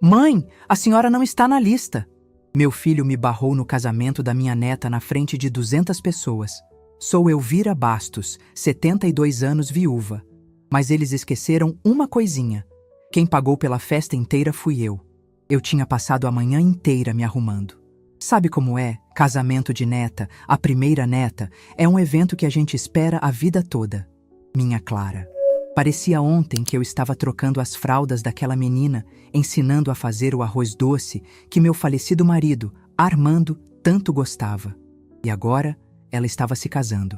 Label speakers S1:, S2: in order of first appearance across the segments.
S1: Mãe, a senhora não está na lista. Meu filho me barrou no casamento da minha neta na frente de 200 pessoas. Sou Elvira Bastos, 72 anos, viúva. Mas eles esqueceram uma coisinha. Quem pagou pela festa inteira fui eu. Eu tinha passado a manhã inteira me arrumando. Sabe como é? Casamento de neta, a primeira neta, é um evento que a gente espera a vida toda. Minha Clara. Parecia ontem que eu estava trocando as fraldas daquela menina, ensinando a fazer o arroz doce que meu falecido marido, Armando, tanto gostava. E agora, ela estava se casando.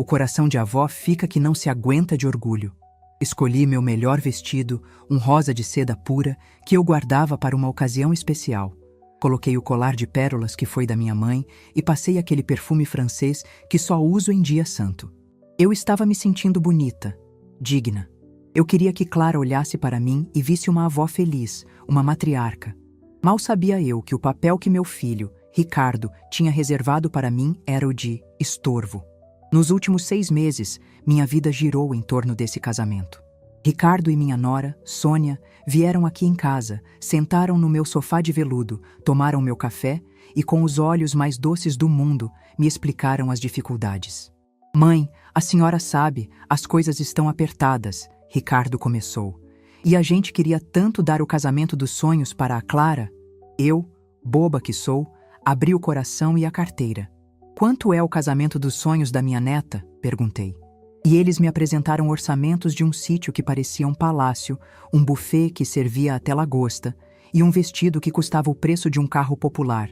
S1: O coração de avó fica que não se aguenta de orgulho. Escolhi meu melhor vestido, um rosa de seda pura, que eu guardava para uma ocasião especial. Coloquei o colar de pérolas que foi da minha mãe e passei aquele perfume francês que só uso em dia santo. Eu estava me sentindo bonita, digna. Eu queria que Clara olhasse para mim e visse uma avó feliz, uma matriarca. Mal sabia eu que o papel que meu filho, Ricardo, tinha reservado para mim era o de estorvo. Nos últimos 6 meses, minha vida girou em torno desse casamento. Ricardo e minha nora, Sônia, vieram aqui em casa, sentaram no meu sofá de veludo, tomaram meu café e, com os olhos mais doces do mundo, me explicaram as dificuldades. Mãe, a senhora sabe, as coisas estão apertadas, Ricardo começou. E a gente queria tanto dar o casamento dos sonhos para a Clara. Eu, boba que sou, abri o coração e a carteira. Quanto é o casamento dos sonhos da minha neta? Perguntei. E eles me apresentaram orçamentos de um sítio que parecia um palácio, um buffet que servia até lagosta e um vestido que custava o preço de um carro popular.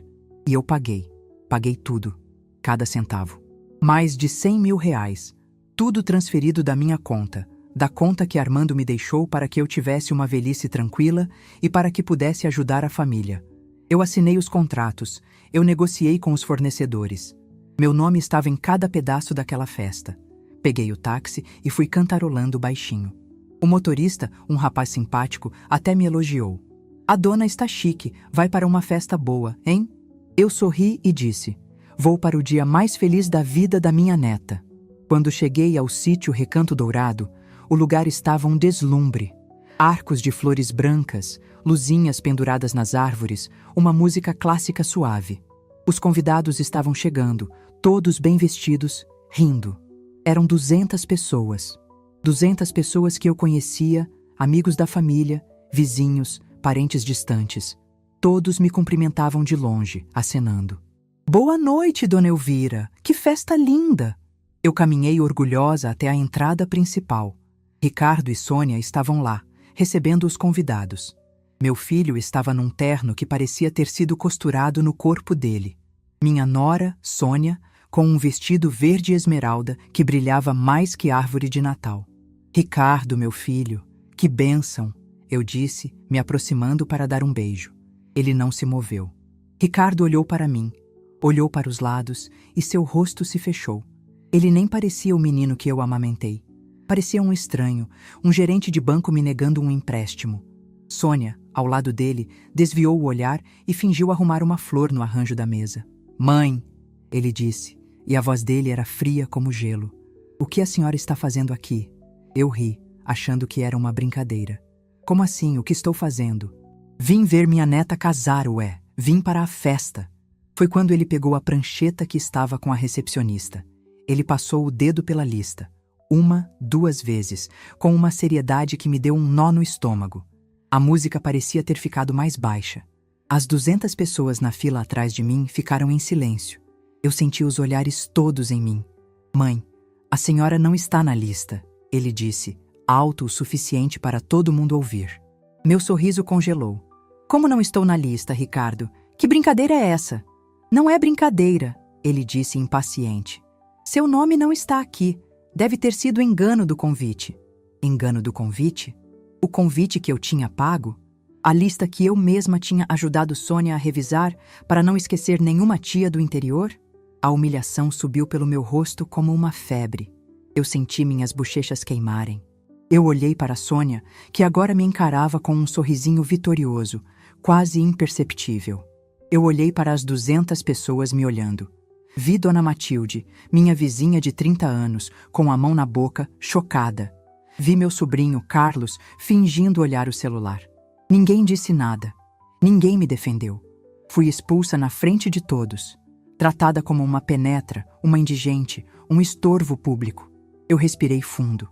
S1: E eu paguei. Paguei tudo. Cada centavo. Mais de 100 mil reais. Tudo transferido da minha conta. Da conta que Armando me deixou para que eu tivesse uma velhice tranquila e para que pudesse ajudar a família. Eu assinei os contratos. Eu negociei com os fornecedores. Meu nome estava em cada pedaço daquela festa. Peguei o táxi e fui cantarolando baixinho. O motorista, um rapaz simpático, até me elogiou. A dona está chique, vai para uma festa boa, hein? Eu sorri e disse, vou para o dia mais feliz da vida da minha neta. Quando cheguei ao sítio Recanto Dourado, o lugar estava um deslumbre. Arcos de flores brancas, luzinhas penduradas nas árvores, uma música clássica suave. Os convidados estavam chegando, todos bem vestidos, rindo. Eram 200 pessoas. 200 pessoas que eu conhecia, amigos da família, vizinhos, parentes distantes. Todos me cumprimentavam de longe, acenando. Boa noite, dona Elvira! Que festa linda! Eu caminhei orgulhosa até a entrada principal. Ricardo e Sônia estavam lá, recebendo os convidados. Meu filho estava num terno que parecia ter sido costurado no corpo dele. Minha nora, Sônia, com um vestido verde esmeralda que brilhava mais que árvore de Natal. Ricardo, meu filho, que bênção, eu disse, me aproximando para dar um beijo. Ele não se moveu. Ricardo olhou para mim, olhou para os lados e seu rosto se fechou. Ele nem parecia o menino que eu amamentei. Parecia um estranho, um gerente de banco me negando um empréstimo. Sônia, ao lado dele, desviou o olhar e fingiu arrumar uma flor no arranjo da mesa. Mãe, ele disse, e a voz dele era fria como gelo. O que a senhora está fazendo aqui? Eu ri, achando que era uma brincadeira. Como assim? O que estou fazendo? Vim ver minha neta casar, ué. Vim para a festa. Foi quando ele pegou a prancheta que estava com a recepcionista. Ele passou o dedo pela lista. 1, 2 vezes, com uma seriedade que me deu um nó no estômago. A música parecia ter ficado mais baixa. As 200 pessoas na fila atrás de mim ficaram em silêncio. Eu senti os olhares todos em mim. Mãe, a senhora não está na lista, ele disse, alto o suficiente para todo mundo ouvir. Meu sorriso congelou. Como não estou na lista, Ricardo? Que brincadeira é essa? Não é brincadeira, ele disse impaciente. Seu nome não está aqui. Deve ter sido engano do convite. Engano do convite? O convite que eu tinha pago? A lista que eu mesma tinha ajudado Sônia a revisar para não esquecer nenhuma tia do interior? A humilhação subiu pelo meu rosto como uma febre. Eu senti minhas bochechas queimarem. Eu olhei para Sônia, que agora me encarava com um sorrisinho vitorioso, quase imperceptível. Eu olhei para as 200 pessoas me olhando. Vi Dona Matilde, minha vizinha de 30 anos, com a mão na boca, chocada. Vi meu sobrinho, Carlos, fingindo olhar o celular. Ninguém disse nada. Ninguém me defendeu. Fui expulsa na frente de todos, tratada como uma penetra, uma indigente, um estorvo público. Eu respirei fundo.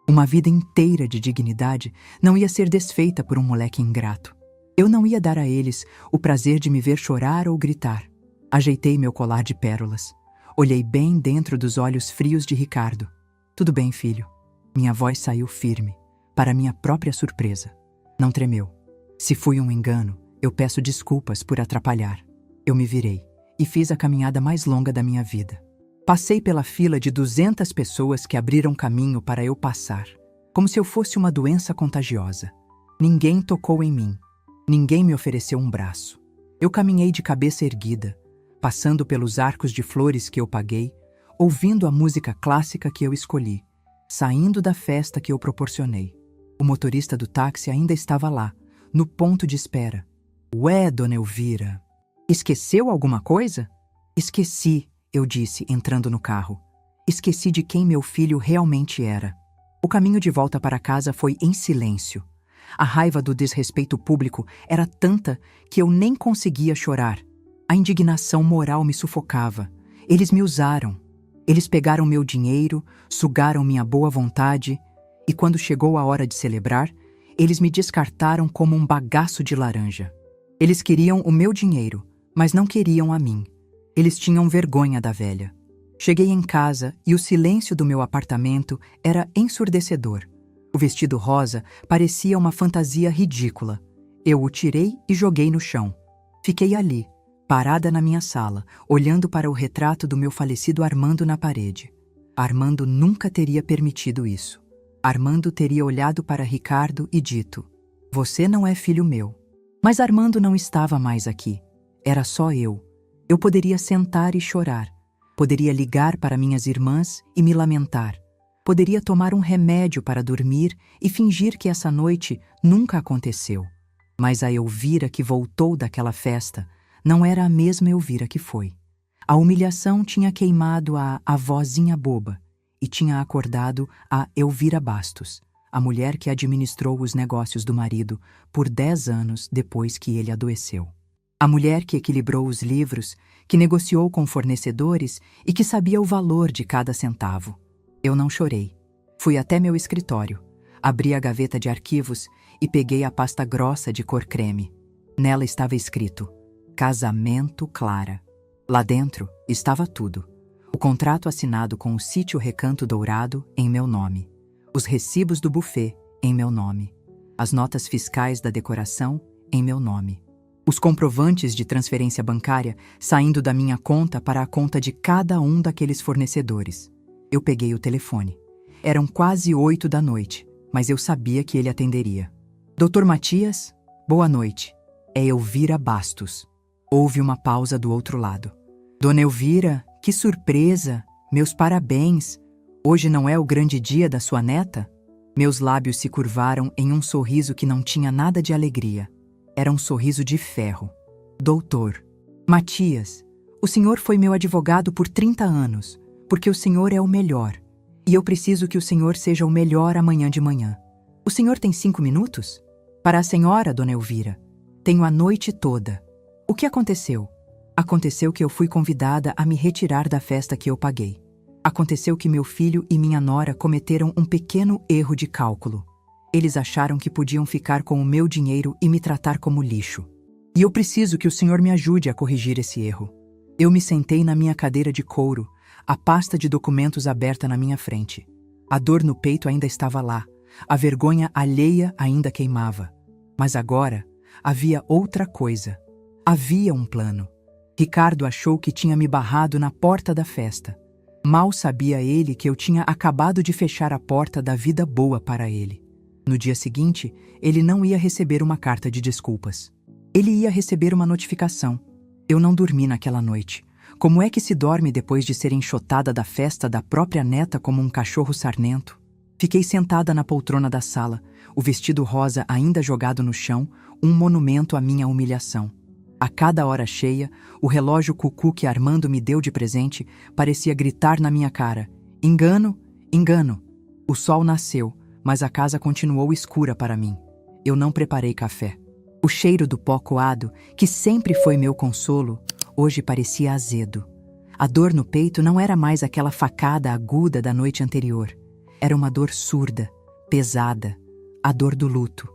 S1: Uma vida inteira de dignidade não ia ser desfeita por um moleque ingrato. Eu não ia dar a eles o prazer de me ver chorar ou gritar. Ajeitei meu colar de pérolas. Olhei bem dentro dos olhos frios de Ricardo. Tudo bem, filho. Minha voz saiu firme, para minha própria surpresa. Não tremeu. Se fui um engano, eu peço desculpas por atrapalhar. Eu me virei e fiz a caminhada mais longa da minha vida. Passei pela fila de 200 pessoas que abriram caminho para eu passar, como se eu fosse uma doença contagiosa. Ninguém tocou em mim. Ninguém me ofereceu um braço. Eu caminhei de cabeça erguida, passando pelos arcos de flores que eu paguei, ouvindo a música clássica que eu escolhi, saindo da festa que eu proporcionei. O motorista do táxi ainda estava lá, no ponto de espera. Ué, dona Elvira, esqueceu alguma coisa? Esqueci, eu disse, entrando no carro. Esqueci de quem meu filho realmente era. O caminho de volta para casa foi em silêncio. A raiva do desrespeito público era tanta que eu nem conseguia chorar. A indignação moral me sufocava. Eles me usaram. Eles pegaram meu dinheiro, sugaram minha boa vontade, e quando chegou a hora de celebrar, eles me descartaram como um bagaço de laranja. Eles queriam o meu dinheiro, mas não queriam a mim. Eles tinham vergonha da velha. Cheguei em casa e o silêncio do meu apartamento era ensurdecedor. O vestido rosa parecia uma fantasia ridícula. Eu o tirei e joguei no chão. Fiquei ali, parada na minha sala, olhando para o retrato do meu falecido Armando na parede. Armando nunca teria permitido isso. Armando teria olhado para Ricardo e dito: "Você não é filho meu." Mas Armando não estava mais aqui. Era só eu. Eu poderia sentar e chorar. Poderia ligar para minhas irmãs e me lamentar. Poderia tomar um remédio para dormir e fingir que essa noite nunca aconteceu. Mas a Elvira que voltou daquela festa não era a mesma Elvira que foi. A humilhação tinha queimado a vozinha boba e tinha acordado a Elvira Bastos, a mulher que administrou os negócios do marido por 10 anos depois que ele adoeceu. A mulher que equilibrou os livros, que negociou com fornecedores e que sabia o valor de cada centavo. Eu não chorei. Fui até meu escritório, abri a gaveta de arquivos e peguei a pasta grossa de cor creme. Nela estava escrito: Casamento Clara. Lá dentro estava tudo. O contrato assinado com o Sítio Recanto Dourado em meu nome. Os recibos do buffet em meu nome. As notas fiscais da decoração em meu nome. Os comprovantes de transferência bancária saindo da minha conta para a conta de cada um daqueles fornecedores. Eu peguei o telefone. Eram quase 8 da noite, mas eu sabia que ele atenderia. Doutor Matias, boa noite. É Elvira Bastos. Houve uma pausa do outro lado. Dona Elvira, que surpresa! Meus parabéns! Hoje não é o grande dia da sua neta? Meus lábios se curvaram em um sorriso que não tinha nada de alegria. Era um sorriso de ferro. Doutor Matias, o senhor foi meu advogado por 30 anos, porque o senhor é o melhor. E eu preciso que o senhor seja o melhor amanhã de manhã. O senhor tem 5 minutos? Para a senhora, dona Elvira. Tenho a noite toda. O que aconteceu? Aconteceu que eu fui convidada a me retirar da festa que eu paguei. Aconteceu que meu filho e minha nora cometeram um pequeno erro de cálculo. Eles acharam que podiam ficar com o meu dinheiro e me tratar como lixo. E eu preciso que o senhor me ajude a corrigir esse erro. Eu me sentei na minha cadeira de couro, a pasta de documentos aberta na minha frente. A dor no peito ainda estava lá, a vergonha alheia ainda queimava. Mas agora havia outra coisa. Havia um plano. Ricardo achou que tinha me barrado na porta da festa. Mal sabia ele que eu tinha acabado de fechar a porta da vida boa para ele. No dia seguinte, ele não ia receber uma carta de desculpas. Ele ia receber uma notificação. Eu não dormi naquela noite. Como é que se dorme depois de ser enxotada da festa da própria neta como um cachorro sarnento? Fiquei sentada na poltrona da sala, o vestido rosa ainda jogado no chão, um monumento à minha humilhação. A cada hora cheia, o relógio cucu que Armando me deu de presente parecia gritar na minha cara: engano, engano. O sol nasceu, mas a casa continuou escura para mim. Eu não preparei café. O cheiro do pó coado, que sempre foi meu consolo, hoje parecia azedo. A dor no peito não era mais aquela facada aguda da noite anterior. Era uma dor surda, pesada, a dor do luto.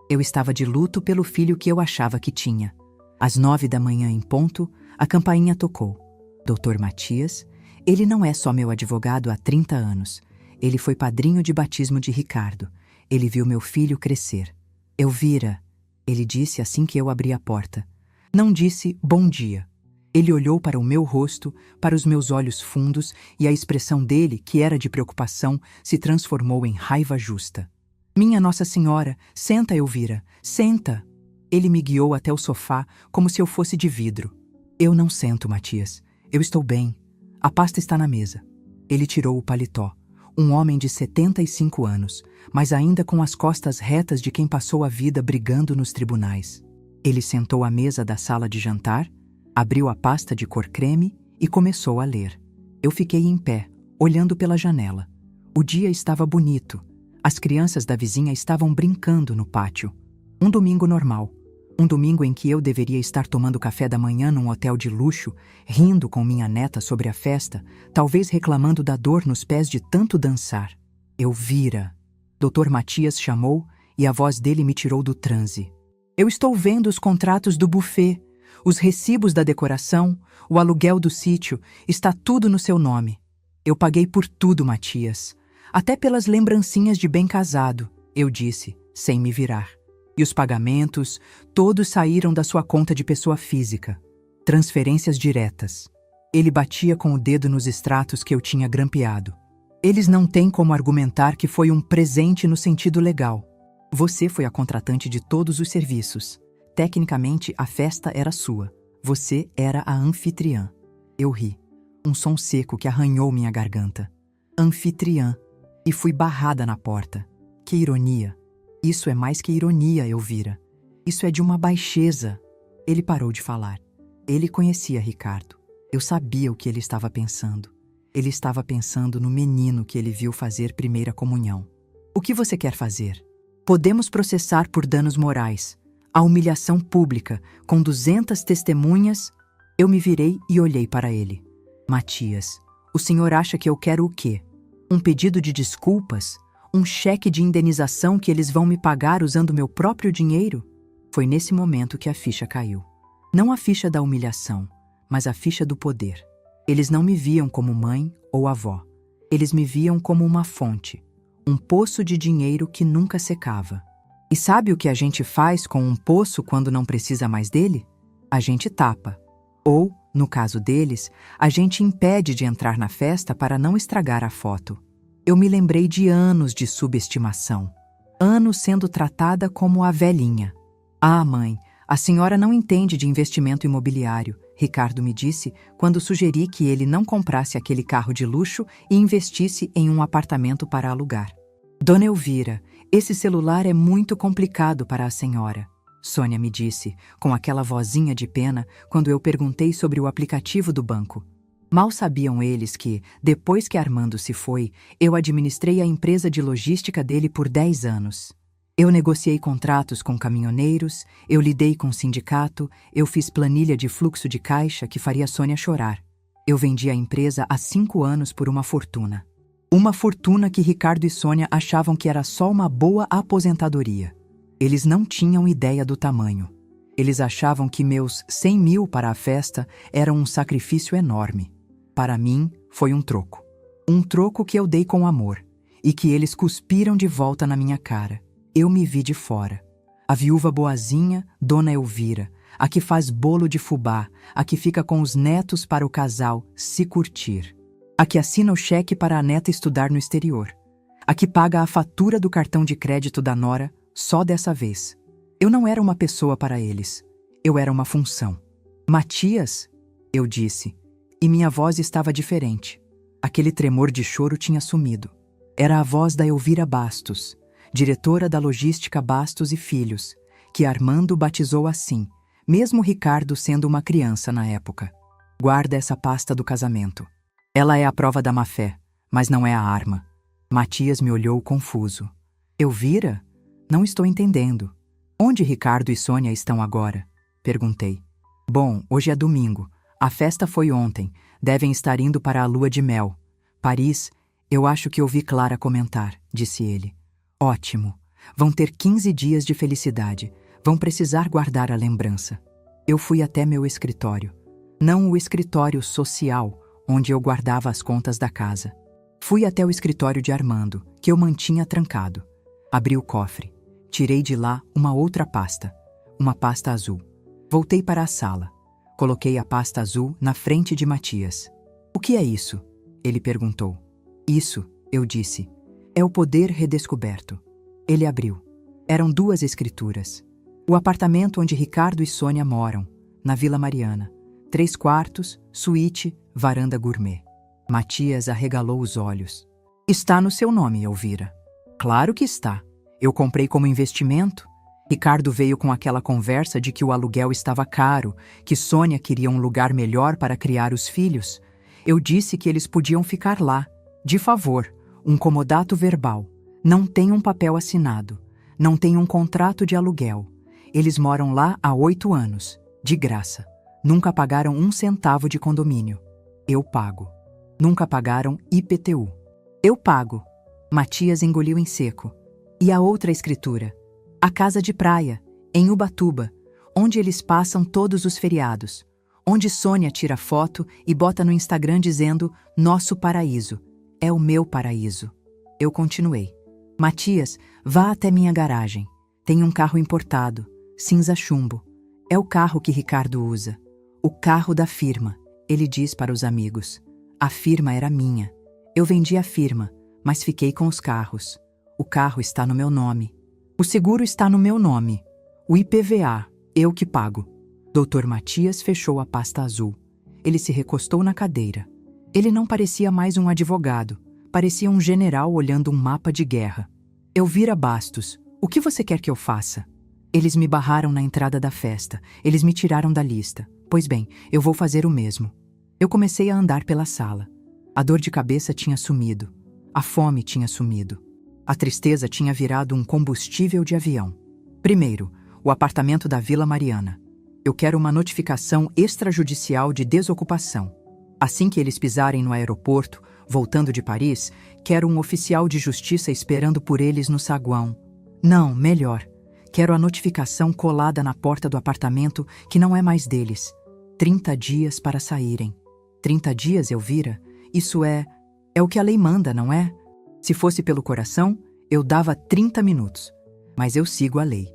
S1: Eu estava de luto pelo filho que eu achava que tinha. Às 9 da manhã em ponto, a campainha tocou. Dr. Matias, ele não é só meu advogado há 30 anos. Ele foi padrinho de batismo de Ricardo. Ele viu meu filho crescer. Elvira, ele disse assim que eu abri a porta. Não disse bom dia. Ele olhou para o meu rosto, para os meus olhos fundos, e a expressão dele, que era de preocupação, se transformou em raiva justa. Minha Nossa Senhora, senta, Elvira, senta! Ele me guiou até o sofá, como se eu fosse de vidro. Eu não sento, Matias. Eu estou bem. A pasta está na mesa. Ele tirou o paletó. Um homem de 75 anos, mas ainda com as costas retas de quem passou a vida brigando nos tribunais. Ele sentou à mesa da sala de jantar, abriu a pasta de cor creme e começou a ler. Eu fiquei em pé, olhando pela janela. O dia estava bonito. As crianças da vizinha estavam brincando no pátio. Um domingo normal. Um domingo em que eu deveria estar tomando café da manhã num hotel de luxo, rindo com minha neta sobre a festa, talvez reclamando da dor nos pés de tanto dançar. Elvira. Dr. Matias chamou e a voz dele me tirou do transe. Eu estou vendo os contratos do buffet, os recibos da decoração, o aluguel do sítio, está tudo no seu nome. Eu paguei por tudo, Matias. Até pelas lembrancinhas de bem casado, eu disse, sem me virar. E os pagamentos, todos saíram da sua conta de pessoa física. Transferências diretas. Ele batia com o dedo nos extratos que eu tinha grampeado. Eles não têm como argumentar que foi um presente no sentido legal. Você foi a contratante de todos os serviços. Tecnicamente, a festa era sua. Você era a anfitriã. Eu ri. Um som seco que arranhou minha garganta. Anfitriã. E fui barrada na porta. Que ironia. Isso é mais que ironia, Elvira. Isso é de uma baixeza. Ele parou de falar. Ele conhecia Ricardo. Eu sabia o que ele estava pensando. Ele estava pensando no menino que ele viu fazer primeira comunhão. O que você quer fazer? Podemos processar por danos morais. A humilhação pública, com 200 testemunhas. Eu me virei e olhei para ele. Matias, o senhor acha que eu quero o quê? Um pedido de desculpas? Um cheque de indenização que eles vão me pagar usando meu próprio dinheiro? Foi nesse momento que a ficha caiu. Não a ficha da humilhação, mas a ficha do poder. Eles não me viam como mãe ou avó. Eles me viam como uma fonte, um poço de dinheiro que nunca secava. E sabe o que a gente faz com um poço quando não precisa mais dele? A gente tapa. Ou, no caso deles, a gente impede de entrar na festa para não estragar a foto. Eu me lembrei de anos de subestimação. Anos sendo tratada como a velhinha. Ah, mãe, a senhora não entende de investimento imobiliário, Ricardo me disse quando sugeri que ele não comprasse aquele carro de luxo e investisse em um apartamento para alugar. Dona Elvira, esse celular é muito complicado para a senhora, Sônia me disse, com aquela vozinha de pena, quando eu perguntei sobre o aplicativo do banco. Mal sabiam eles que, depois que Armando se foi, eu administrei a empresa de logística dele por 10 anos. Eu negociei contratos com caminhoneiros, eu lidei com o sindicato, eu fiz planilha de fluxo de caixa que faria Sônia chorar. Eu vendi a empresa há 5 anos por uma fortuna. Uma fortuna que Ricardo e Sônia achavam que era só uma boa aposentadoria. Eles não tinham ideia do tamanho. Eles achavam que meus 100 mil para a festa eram um sacrifício enorme. Para mim, foi um troco. Um troco que eu dei com amor e que eles cuspiram de volta na minha cara. Eu me vi de fora. A viúva boazinha, Dona Elvira, a que faz bolo de fubá, a que fica com os netos para o casal se curtir, a que assina o cheque para a neta estudar no exterior, a que paga a fatura do cartão de crédito da nora só dessa vez. Eu não era uma pessoa para eles. Eu era uma função. Matias, eu disse. E minha voz estava diferente. Aquele tremor de choro tinha sumido. Era a voz da Elvira Bastos, diretora da logística Bastos e Filhos, que Armando batizou assim, mesmo Ricardo sendo uma criança na época. Guarda essa pasta do casamento. Ela é a prova da má-fé, mas não é a arma. Matias me olhou confuso. Elvira? Não estou entendendo. Onde Ricardo e Sônia estão agora? Perguntei. Bom, hoje é domingo. A festa foi ontem. Devem estar indo para a lua de mel. Paris, eu acho que ouvi Clara comentar, disse ele. Ótimo. Vão ter 15 dias de felicidade. Vão precisar guardar a lembrança. Eu fui até meu escritório. Não o escritório social, onde eu guardava as contas da casa. Fui até o escritório de Armando, que eu mantinha trancado. Abri o cofre. Tirei de lá uma outra pasta. Uma pasta azul. Voltei para a sala. Coloquei a pasta azul na frente de Matias. O que é isso? Ele perguntou. Isso, eu disse. É o poder redescoberto. Ele abriu. Eram 2 escrituras. O apartamento onde Ricardo e Sônia moram, na Vila Mariana. 3 quartos, suíte, varanda gourmet. Matias arregalou os olhos. Está no seu nome, Elvira. Claro que está. Eu comprei como investimento. Ricardo veio com aquela conversa de que o aluguel estava caro, que Sônia queria um lugar melhor para criar os filhos. Eu disse que eles podiam ficar lá, de favor, um comodato verbal. Não tem um papel assinado. Não tem um contrato de aluguel. Eles moram lá há 8 anos, de graça. Nunca pagaram 1 centavo de condomínio. Eu pago. Nunca pagaram IPTU. Eu pago. Matias engoliu em seco. E a outra escritura? A casa de praia, em Ubatuba, onde eles passam todos os feriados. Onde Sônia tira foto e bota no Instagram dizendo nosso paraíso. É o meu paraíso. Eu continuei. Matias, vá até minha garagem. Tem um carro importado, cinza chumbo. É o carro que Ricardo usa. O carro da firma, ele diz para os amigos. A firma era minha. Eu vendi a firma, mas fiquei com os carros. O carro está no meu nome. O seguro está no meu nome. O IPVA, eu que pago. Dr. Matias fechou a pasta azul. Ele se recostou na cadeira. Ele não parecia mais um advogado. Parecia um general olhando um mapa de guerra. Elvira Bastos, o que você quer que eu faça? Eles me barraram na entrada da festa. Eles me tiraram da lista. Pois bem, eu vou fazer o mesmo. Eu comecei a andar pela sala. A dor de cabeça tinha sumido. A fome tinha sumido. A tristeza tinha virado um combustível de avião. Primeiro, o apartamento da Vila Mariana. Eu quero uma notificação extrajudicial de desocupação. Assim que eles pisarem no aeroporto, voltando de Paris, quero um oficial de justiça esperando por eles no saguão. Não, melhor. Quero a notificação colada na porta do apartamento que não é mais deles. 30 dias para saírem. 30 dias, Elvira? Isso é o que a lei manda, não é? Se fosse pelo coração, eu dava 30 minutos. Mas eu sigo a lei.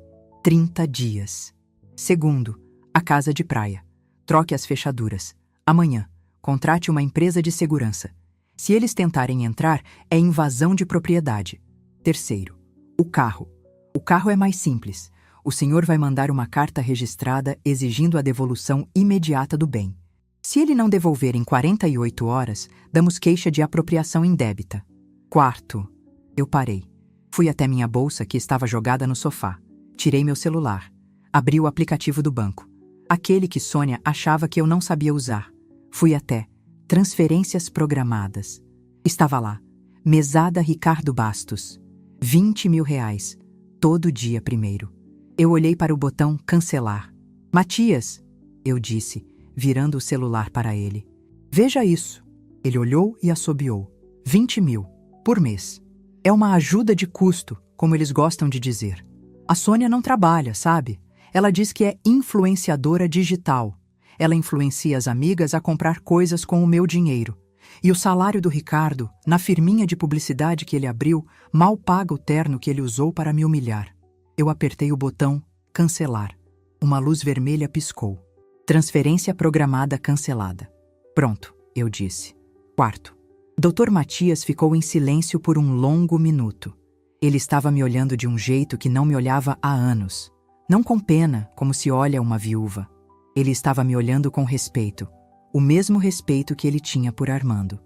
S1: 30 dias. Segundo, a casa de praia. Troque as fechaduras. Amanhã, contrate uma empresa de segurança. Se eles tentarem entrar, é invasão de propriedade. Terceiro, o carro. O carro é mais simples. O senhor vai mandar uma carta registrada exigindo a devolução imediata do bem. Se ele não devolver em 48 horas, damos queixa de apropriação indébita. Quarto, eu parei. Fui até minha bolsa que estava jogada no sofá. Tirei meu celular. Abri o aplicativo do banco. Aquele que Sônia achava que eu não sabia usar. Fui até transferências programadas. Estava lá. Mesada Ricardo Bastos. 20 mil reais. Todo dia primeiro. Eu olhei para o botão cancelar. Matias, eu disse, virando o celular para ele. Veja isso. Ele olhou e assobiou. 20 mil. Por mês. É uma ajuda de custo, como eles gostam de dizer. A Sônia não trabalha, sabe? Ela diz que é influenciadora digital. Ela influencia as amigas a comprar coisas com o meu dinheiro. E o salário do Ricardo, na firminha de publicidade que ele abriu, mal paga o terno que ele usou para me humilhar. Eu apertei o botão cancelar. Uma luz vermelha piscou. Transferência programada cancelada. Pronto, eu disse. Quarto. Dr. Matias ficou em silêncio por um longo minuto. Ele estava me olhando de um jeito que não me olhava há anos. Não com pena, como se olha uma viúva. Ele estava me olhando com respeito. O mesmo respeito que ele tinha por Armando.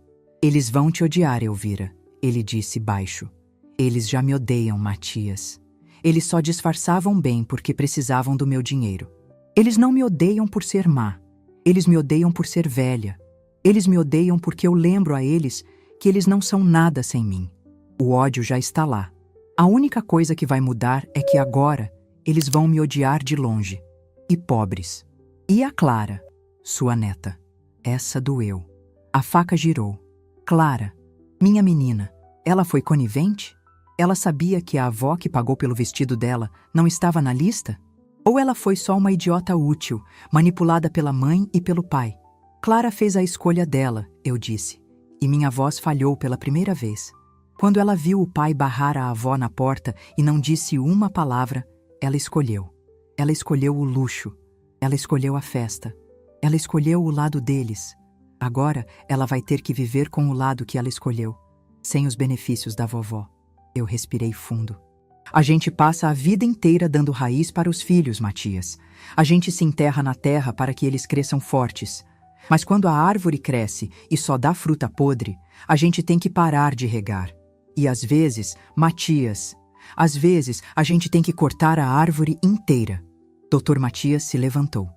S1: Eles vão te odiar, Elvira, ele disse baixo. Eles já me odeiam, Matias. Eles só disfarçavam bem porque precisavam do meu dinheiro. Eles não me odeiam por ser má. Eles me odeiam por ser velha. Eles me odeiam porque eu lembro a eles que eles não são nada sem mim. O ódio já está lá. A única coisa que vai mudar é que agora Eles vão me odiar de longe. E pobres. E a Clara, sua neta. Essa doeu. A faca girou. Clara, minha menina, ela foi conivente? Ela sabia que a avó que pagou pelo vestido dela não estava na lista? Ou ela foi só uma idiota útil, manipulada pela mãe e pelo pai? Clara fez a escolha dela, eu disse, e minha voz falhou pela primeira vez. Quando ela viu o pai barrar a avó na porta e não disse uma palavra, ela escolheu. Ela escolheu o luxo. Ela escolheu a festa. Ela escolheu o lado deles. Agora ela vai ter que viver com o lado que ela escolheu, sem os benefícios da vovó. Eu respirei fundo. A gente passa a vida inteira dando raiz para os filhos, Matias. A gente se enterra na terra para que eles cresçam fortes. Mas quando a árvore cresce e só dá fruta podre, a gente tem que parar de regar. E às vezes, Matias, às vezes a gente tem que cortar a árvore inteira. Dr. Matias se levantou.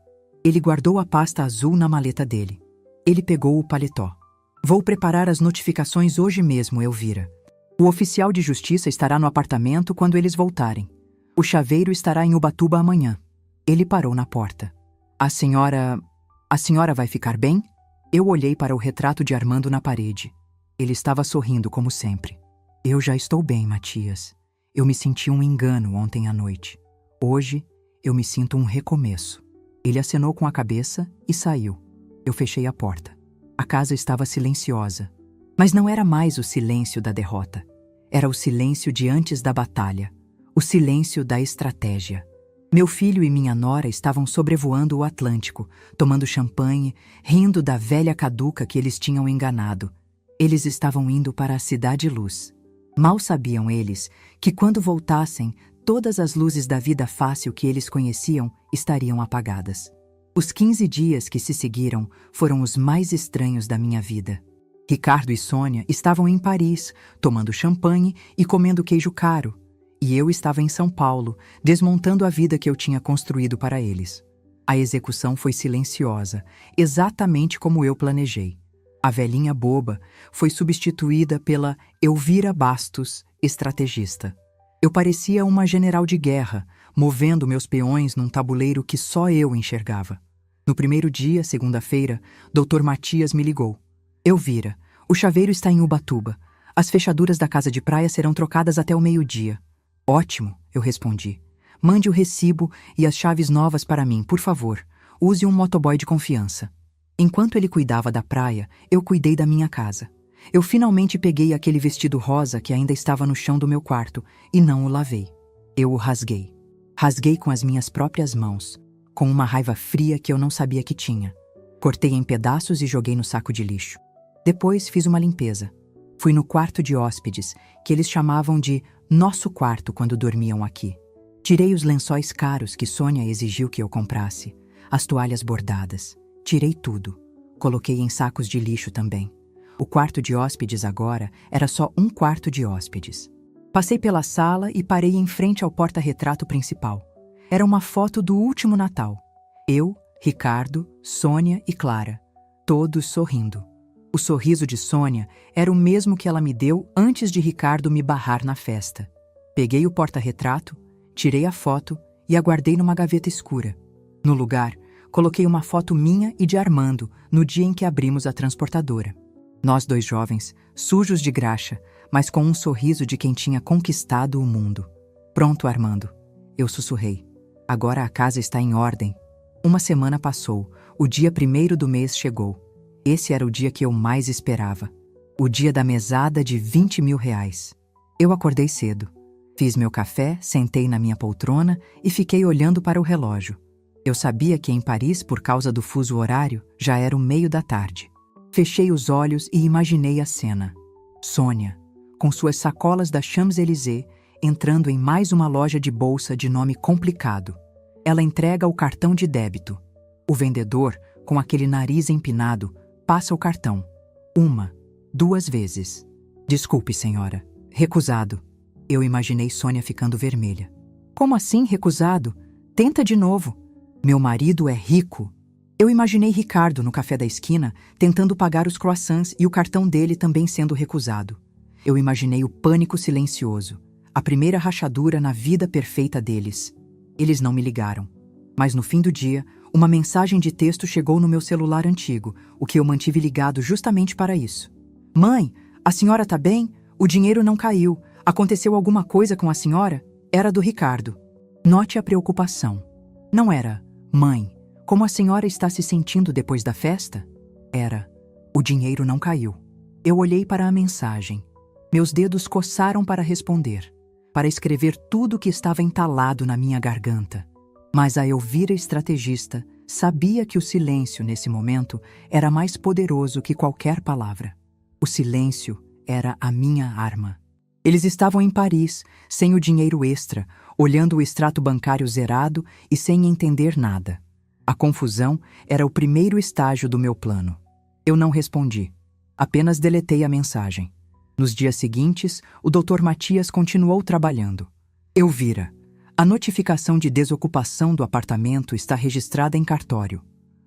S1: Ele guardou a pasta azul na maleta dele. Ele pegou o paletó. Vou preparar as notificações hoje mesmo, Elvira. O oficial de justiça estará no apartamento quando eles voltarem. O chaveiro estará em Ubatuba amanhã. Ele parou na porta. A senhora vai ficar bem? Eu olhei para o retrato de Armando na parede. Ele estava sorrindo como sempre. Eu já estou bem, Matias. Eu me senti um engano ontem à noite. Hoje, eu me sinto um recomeço. Ele acenou com a cabeça e saiu. Eu fechei a porta. A casa estava silenciosa. Mas não era mais o silêncio da derrota. Era o silêncio de antes da batalha. O silêncio da estratégia. Meu filho e minha nora estavam sobrevoando o Atlântico, tomando champanhe, rindo da velha caduca que eles tinham enganado. Eles estavam indo para a Cidade Luz. Mal sabiam eles que quando voltassem, todas as luzes da vida fácil que eles conheciam estariam apagadas. Os 15 dias que se seguiram foram os mais estranhos da minha vida. Ricardo e Sônia estavam em Paris, tomando champanhe e comendo queijo caro. E eu estava em São Paulo, desmontando a vida que eu tinha construído para eles. A execução foi silenciosa, exatamente como eu planejei. A velhinha boba foi substituída pela Elvira Bastos, estrategista. Eu parecia uma general de guerra, movendo meus peões num tabuleiro que só eu enxergava. No primeiro dia, segunda-feira, Dr. Matias me ligou. Elvira, o chaveiro está em Ubatuba. As fechaduras da casa de praia serão trocadas até o meio-dia. Ótimo, eu respondi. Mande o recibo e as chaves novas para mim, por favor. Use um motoboy de confiança. Enquanto ele cuidava da praia, eu cuidei da minha casa. Eu finalmente peguei aquele vestido rosa que ainda estava no chão do meu quarto e não o lavei. Eu o rasguei. Rasguei com as minhas próprias mãos, com uma raiva fria que eu não sabia que tinha. Cortei em pedaços e joguei no saco de lixo. Depois fiz uma limpeza. Fui no quarto de hóspedes, que eles chamavam de nosso quarto quando dormiam aqui. Tirei os lençóis caros que Sônia exigiu que eu comprasse, as toalhas bordadas. Tirei tudo. Coloquei em sacos de lixo também. O quarto de hóspedes agora era só um quarto de hóspedes. Passei pela sala e parei em frente ao porta-retrato principal. Era uma foto do último Natal. Eu, Ricardo, Sônia e Clara, todos sorrindo. O sorriso de Sônia era o mesmo que ela me deu antes de Ricardo me barrar na festa. Peguei o porta-retrato, tirei a foto e a guardei numa gaveta escura. No lugar, coloquei uma foto minha e de Armando no dia em que abrimos a transportadora. Nós dois jovens, sujos de graxa, mas com um sorriso de quem tinha conquistado o mundo. Pronto, Armando. Eu sussurrei. Agora a casa está em ordem. Uma semana passou, o dia 1º do mês chegou. Esse era o dia que eu mais esperava. O dia da mesada de R$20.000. Eu acordei cedo. Fiz meu café, sentei na minha poltrona e fiquei olhando para o relógio. Eu sabia que em Paris, por causa do fuso horário, já era o meio da tarde. Fechei os olhos e imaginei a cena. Sônia, com suas sacolas da Champs-Élysées, entrando em mais uma loja de bolsa de nome complicado. Ela entrega o cartão de débito. O vendedor, com aquele nariz empinado, passa o cartão. 1, 2 vezes. Desculpe, senhora. Recusado. Eu imaginei Sônia ficando vermelha. Como assim, recusado? Tenta de novo. Meu marido é rico. Eu imaginei Ricardo no café da esquina, tentando pagar os croissants e o cartão dele também sendo recusado. Eu imaginei o pânico silencioso, a primeira rachadura na vida perfeita deles. Eles não me ligaram. Mas no fim do dia, uma mensagem de texto chegou no meu celular antigo, o que eu mantive ligado justamente para isso. Mãe, a senhora tá bem? O dinheiro não caiu. Aconteceu alguma coisa com a senhora? Era do Ricardo. Note a preocupação. Não era, mãe, como a senhora está se sentindo depois da festa? Era, o dinheiro não caiu. Eu olhei para a mensagem. Meus dedos coçaram para responder, para escrever tudo o que estava entalado na minha garganta. Mas a Elvira estrategista sabia que o silêncio, nesse momento, era mais poderoso que qualquer palavra. O silêncio era a minha arma. Eles estavam em Paris, sem o dinheiro extra, olhando o extrato bancário zerado e sem entender nada. A confusão era o primeiro estágio do meu plano. Eu não respondi. Apenas deletei a mensagem. Nos dias seguintes, o Dr. Matias continuou trabalhando. Elvira, a notificação de desocupação do apartamento está registrada em cartório.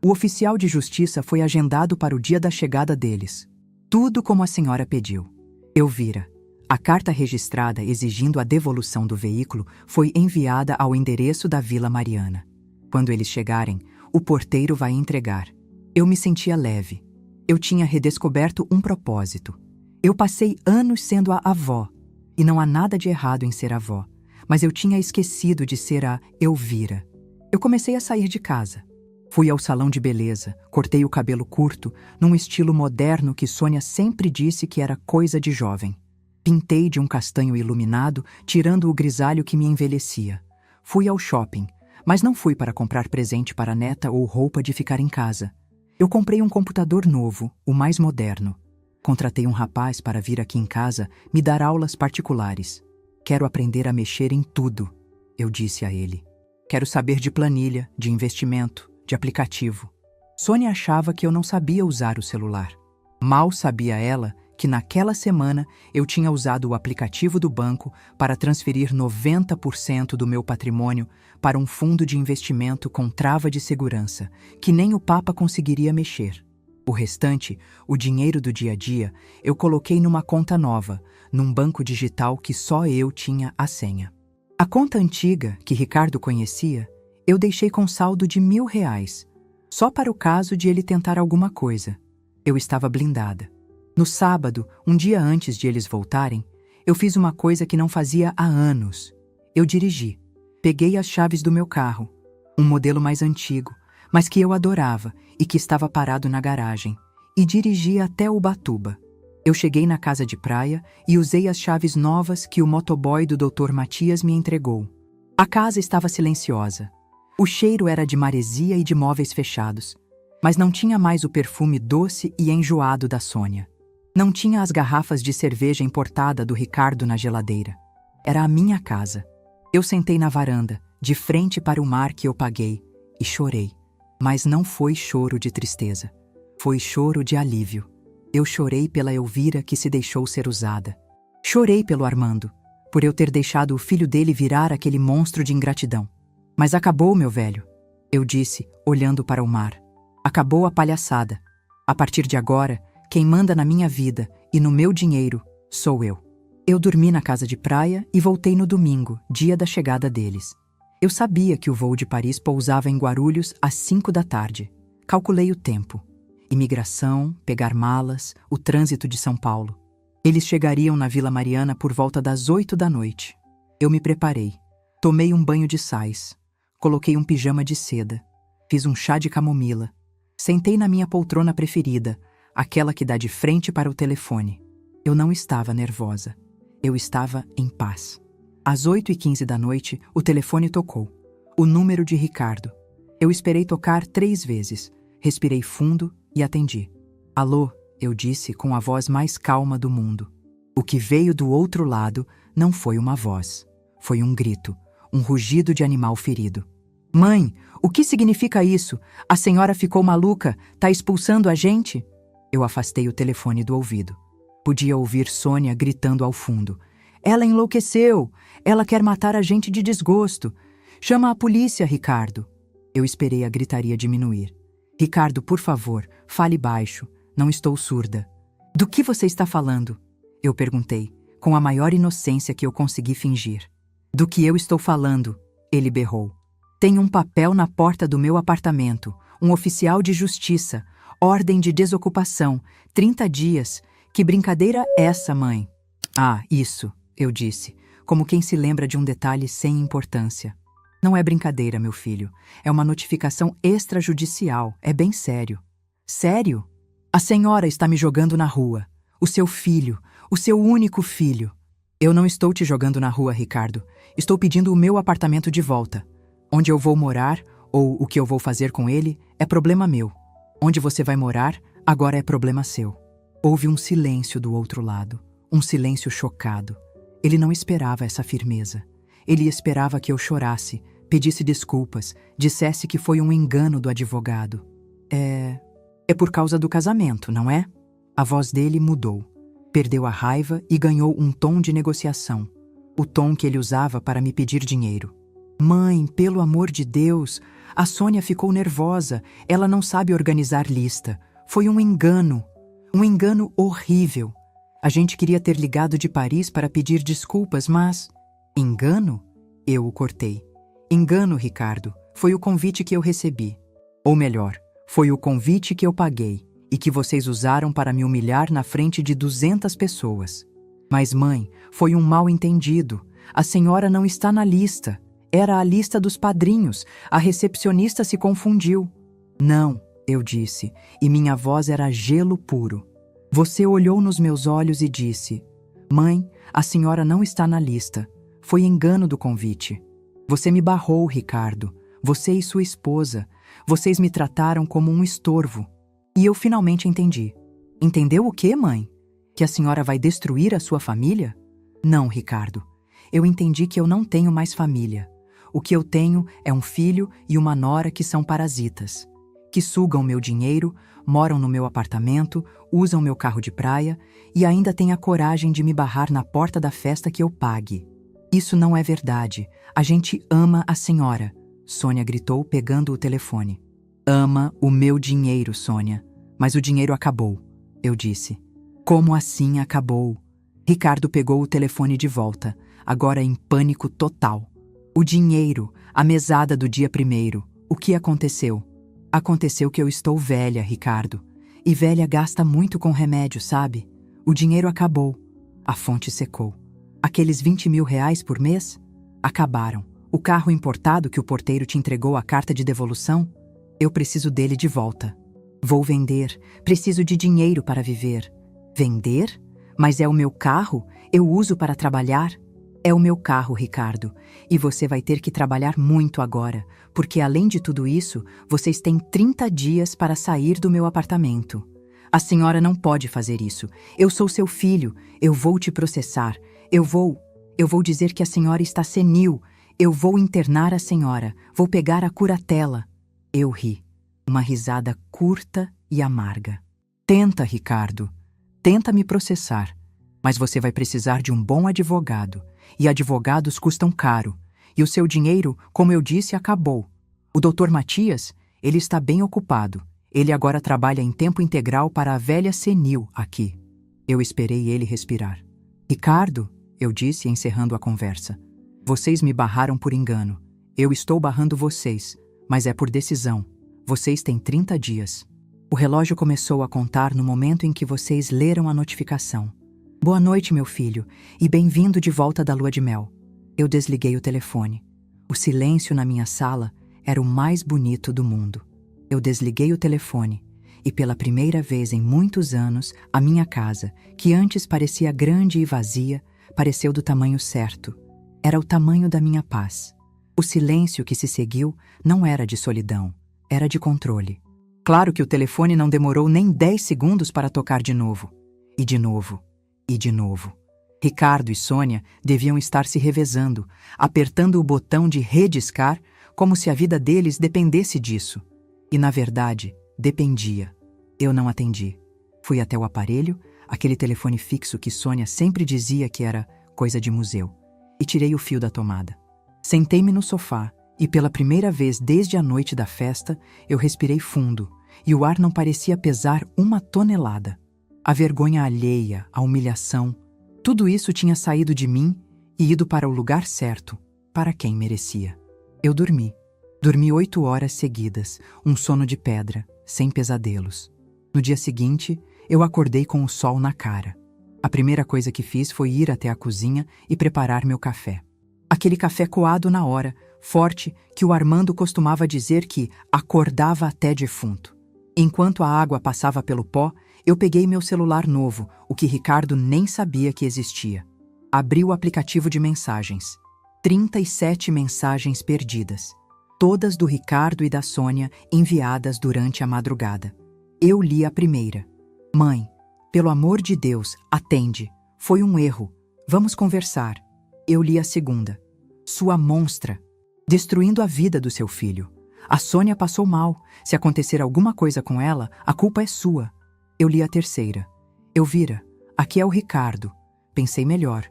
S1: O oficial de justiça foi agendado para o dia da chegada deles. Tudo como a senhora pediu. Elvira, a carta registrada exigindo a devolução do veículo foi enviada ao endereço da Vila Mariana. Quando eles chegarem, o porteiro vai entregar. Eu me sentia leve. Eu tinha redescoberto um propósito. Eu passei anos sendo a avó, e não há nada de errado em ser avó, mas eu tinha esquecido de ser a Elvira. Eu comecei a sair de casa. Fui ao salão de beleza, cortei o cabelo curto, num estilo moderno que Sônia sempre disse que era coisa de jovem. Pintei de um castanho iluminado, tirando o grisalho que me envelhecia. Fui ao shopping, mas não fui para comprar presente para a neta ou roupa de ficar em casa. Eu comprei um computador novo, o mais moderno. Contratei um rapaz para vir aqui em casa me dar aulas particulares. Quero aprender a mexer em tudo, eu disse a ele. Quero saber de planilha, de investimento, de aplicativo. Sônia achava que eu não sabia usar o celular. Mal sabia ela que naquela semana eu tinha usado o aplicativo do banco para transferir 90% do meu patrimônio para um fundo de investimento com trava de segurança, que nem o Papa conseguiria mexer. O restante, o dinheiro do dia a dia, eu coloquei numa conta nova, num banco digital que só eu tinha a senha. A conta antiga, que Ricardo conhecia, eu deixei com saldo de R$1.000, só para o caso de ele tentar alguma coisa. Eu estava blindada. No sábado, um dia antes de eles voltarem, eu fiz uma coisa que não fazia há anos. Eu dirigi. Peguei as chaves do meu carro, um modelo mais antigo, mas que eu adorava e que estava parado na garagem, e dirigi até Ubatuba. Eu cheguei na casa de praia e usei as chaves novas que o motoboy do Dr. Matias me entregou. A casa estava silenciosa. O cheiro era de maresia e de móveis fechados, mas não tinha mais o perfume doce e enjoado da Sônia. Não tinha as garrafas de cerveja importada do Ricardo na geladeira. Era a minha casa. Eu sentei na varanda, de frente para o mar que eu paguei, e chorei. Mas não foi choro de tristeza. Foi choro de alívio. Eu chorei pela Elvira que se deixou ser usada. Chorei pelo Armando, por eu ter deixado o filho dele virar aquele monstro de ingratidão. Mas acabou, meu velho, eu disse, olhando para o mar. Acabou a palhaçada. A partir de agora, quem manda na minha vida e no meu dinheiro sou eu. Eu dormi na casa de praia e voltei no domingo, dia da chegada deles. Eu sabia que o voo de Paris pousava em Guarulhos às 5 da tarde. Calculei o tempo. Imigração, pegar malas, o trânsito de São Paulo. Eles chegariam na Vila Mariana por volta das 8 da noite. Eu me preparei. Tomei um banho de sais. Coloquei um pijama de seda. Fiz um chá de camomila. Sentei na minha poltrona preferida, aquela que dá de frente para o telefone. Eu não estava nervosa. Eu estava em paz. Às 8h15 da noite, o telefone tocou. O número de Ricardo. Eu esperei tocar 3 vezes. Respirei fundo e atendi. Alô, eu disse com a voz mais calma do mundo. O que veio do outro lado não foi uma voz. Foi um grito, um rugido de animal ferido. Mãe, o que significa isso? A senhora ficou maluca? Tá expulsando a gente? Eu afastei o telefone do ouvido. Podia ouvir Sônia gritando ao fundo. Ela enlouqueceu! Ela quer matar a gente de desgosto. Chama a polícia, Ricardo. Eu esperei a gritaria diminuir. Ricardo, por favor, fale baixo. Não estou surda. Do que você está falando? Eu perguntei, com a maior inocência que eu consegui fingir. Do que eu estou falando, ele berrou. Tem um papel na porta do meu apartamento, um oficial de justiça, ordem de desocupação, 30 dias. Que brincadeira é essa, mãe? Ah, isso, eu disse, como quem se lembra de um detalhe sem importância. Não é brincadeira, meu filho. É uma notificação extrajudicial. É bem sério. Sério? A senhora está me jogando na rua. O seu filho, o seu único filho. Eu não estou te jogando na rua, Ricardo. Estou pedindo o meu apartamento de volta. Onde eu vou morar, ou o que eu vou fazer com ele, é problema meu. Onde você vai morar, agora é problema seu. Houve um silêncio do outro lado. Um silêncio chocado. Ele não esperava essa firmeza. Ele esperava que eu chorasse, pedisse desculpas, dissesse que foi um engano do advogado. É por causa do casamento, não é? A voz dele mudou. Perdeu a raiva e ganhou um tom de negociação. O tom que ele usava para me pedir dinheiro. Mãe, pelo amor de Deus, a Sônia ficou nervosa. Ela não sabe organizar lista. Foi um engano. Um engano horrível. A gente queria ter ligado de Paris para pedir desculpas, mas... Engano? Eu o cortei. Engano, Ricardo. Foi o convite que eu recebi. Ou melhor, foi o convite que eu paguei e que vocês usaram para me humilhar na frente de 200 pessoas. Mas, mãe, foi um mal-entendido. A senhora não está na lista. Era a lista dos padrinhos. A recepcionista se confundiu. Não, eu disse, e minha voz era gelo puro. Você olhou nos meus olhos e disse: Mãe, a senhora não está na lista. Foi engano do convite. Você me barrou, Ricardo. Você e sua esposa. Vocês me trataram como um estorvo. E eu finalmente entendi. Entendeu o quê, mãe? Que a senhora vai destruir a sua família? Não, Ricardo. Eu entendi que eu não tenho mais família. O que eu tenho é um filho e uma nora que são parasitas. Que sugam meu dinheiro, moram no meu apartamento, usam meu carro de praia e ainda têm a coragem de me barrar na porta da festa que eu pague. Isso não é verdade. A gente ama a senhora, Sônia gritou pegando o telefone. Ama o meu dinheiro, Sônia. Mas o dinheiro acabou, eu disse. Como assim acabou? Ricardo pegou o telefone de volta, agora em pânico total. O dinheiro, a mesada do dia 1º. O que aconteceu? Aconteceu que eu estou velha, Ricardo. E velha gasta muito com remédio, sabe? O dinheiro acabou. A fonte secou. Aqueles 20 mil reais por mês? Acabaram. O carro importado que o porteiro te entregou a carta de devolução? Eu preciso dele de volta. Vou vender. Preciso de dinheiro para viver. Vender? Mas é o meu carro? Eu uso para trabalhar? É o meu carro, Ricardo. E você vai ter que trabalhar muito agora, porque além de tudo isso, vocês têm 30 dias para sair do meu apartamento. A senhora não pode fazer isso. Eu sou seu filho. Eu vou te processar. Eu vou dizer que a senhora está senil. Eu vou internar a senhora. Vou pegar a curatela. Eu ri. Uma risada curta e amarga. Tenta, Ricardo. Tenta me processar. Mas você vai precisar de um bom advogado. E advogados custam caro. E o seu dinheiro, como eu disse, acabou. O Dr. Matias, ele está bem ocupado. Ele agora trabalha em tempo integral para a velha senil aqui. Eu esperei ele respirar. Ricardo, eu disse encerrando a conversa. Vocês me barraram por engano. Eu estou barrando vocês, mas é por decisão. Vocês têm 30 dias. O relógio começou a contar no momento em que vocês leram a notificação. Boa noite, meu filho, e bem-vindo de volta da lua de mel. Eu desliguei o telefone. O silêncio na minha sala era o mais bonito do mundo. Eu desliguei o telefone e, pela primeira vez em muitos anos, a minha casa, que antes parecia grande e vazia, pareceu do tamanho certo. Era o tamanho da minha paz. O silêncio que se seguiu não era de solidão, era de controle. Claro que o telefone não demorou nem 10 segundos para tocar de novo. E de novo. E de novo. Ricardo e Sônia deviam estar se revezando, apertando o botão de rediscar como se a vida deles dependesse disso. E, na verdade, dependia. Eu não atendi. Fui até o aparelho, aquele telefone fixo que Sônia sempre dizia que era coisa de museu, e tirei o fio da tomada. Sentei-me no sofá e, pela primeira vez desde a noite da festa, eu respirei fundo e o ar não parecia pesar 1 tonelada. A vergonha alheia, a humilhação, tudo isso tinha saído de mim e ido para o lugar certo, para quem merecia. Eu dormi. Dormi 8 horas seguidas, um sono de pedra, sem pesadelos. No dia seguinte, eu acordei com o sol na cara. A primeira coisa que fiz foi ir até a cozinha e preparar meu café. Aquele café coado na hora, forte, que o Armando costumava dizer que acordava até defunto. Enquanto a água passava pelo pó, eu peguei meu celular novo, o que Ricardo nem sabia que existia. Abri o aplicativo de mensagens. 37 mensagens perdidas. Todas do Ricardo e da Sônia, enviadas durante a madrugada. Eu li a primeira. Mãe, pelo amor de Deus, atende. Foi um erro. Vamos conversar. Eu li a segunda. Sua monstra. Destruindo a vida do seu filho. A Sônia passou mal. Se acontecer alguma coisa com ela, a culpa é sua. Eu li a terceira. Elvira, aqui é o Ricardo. Pensei melhor.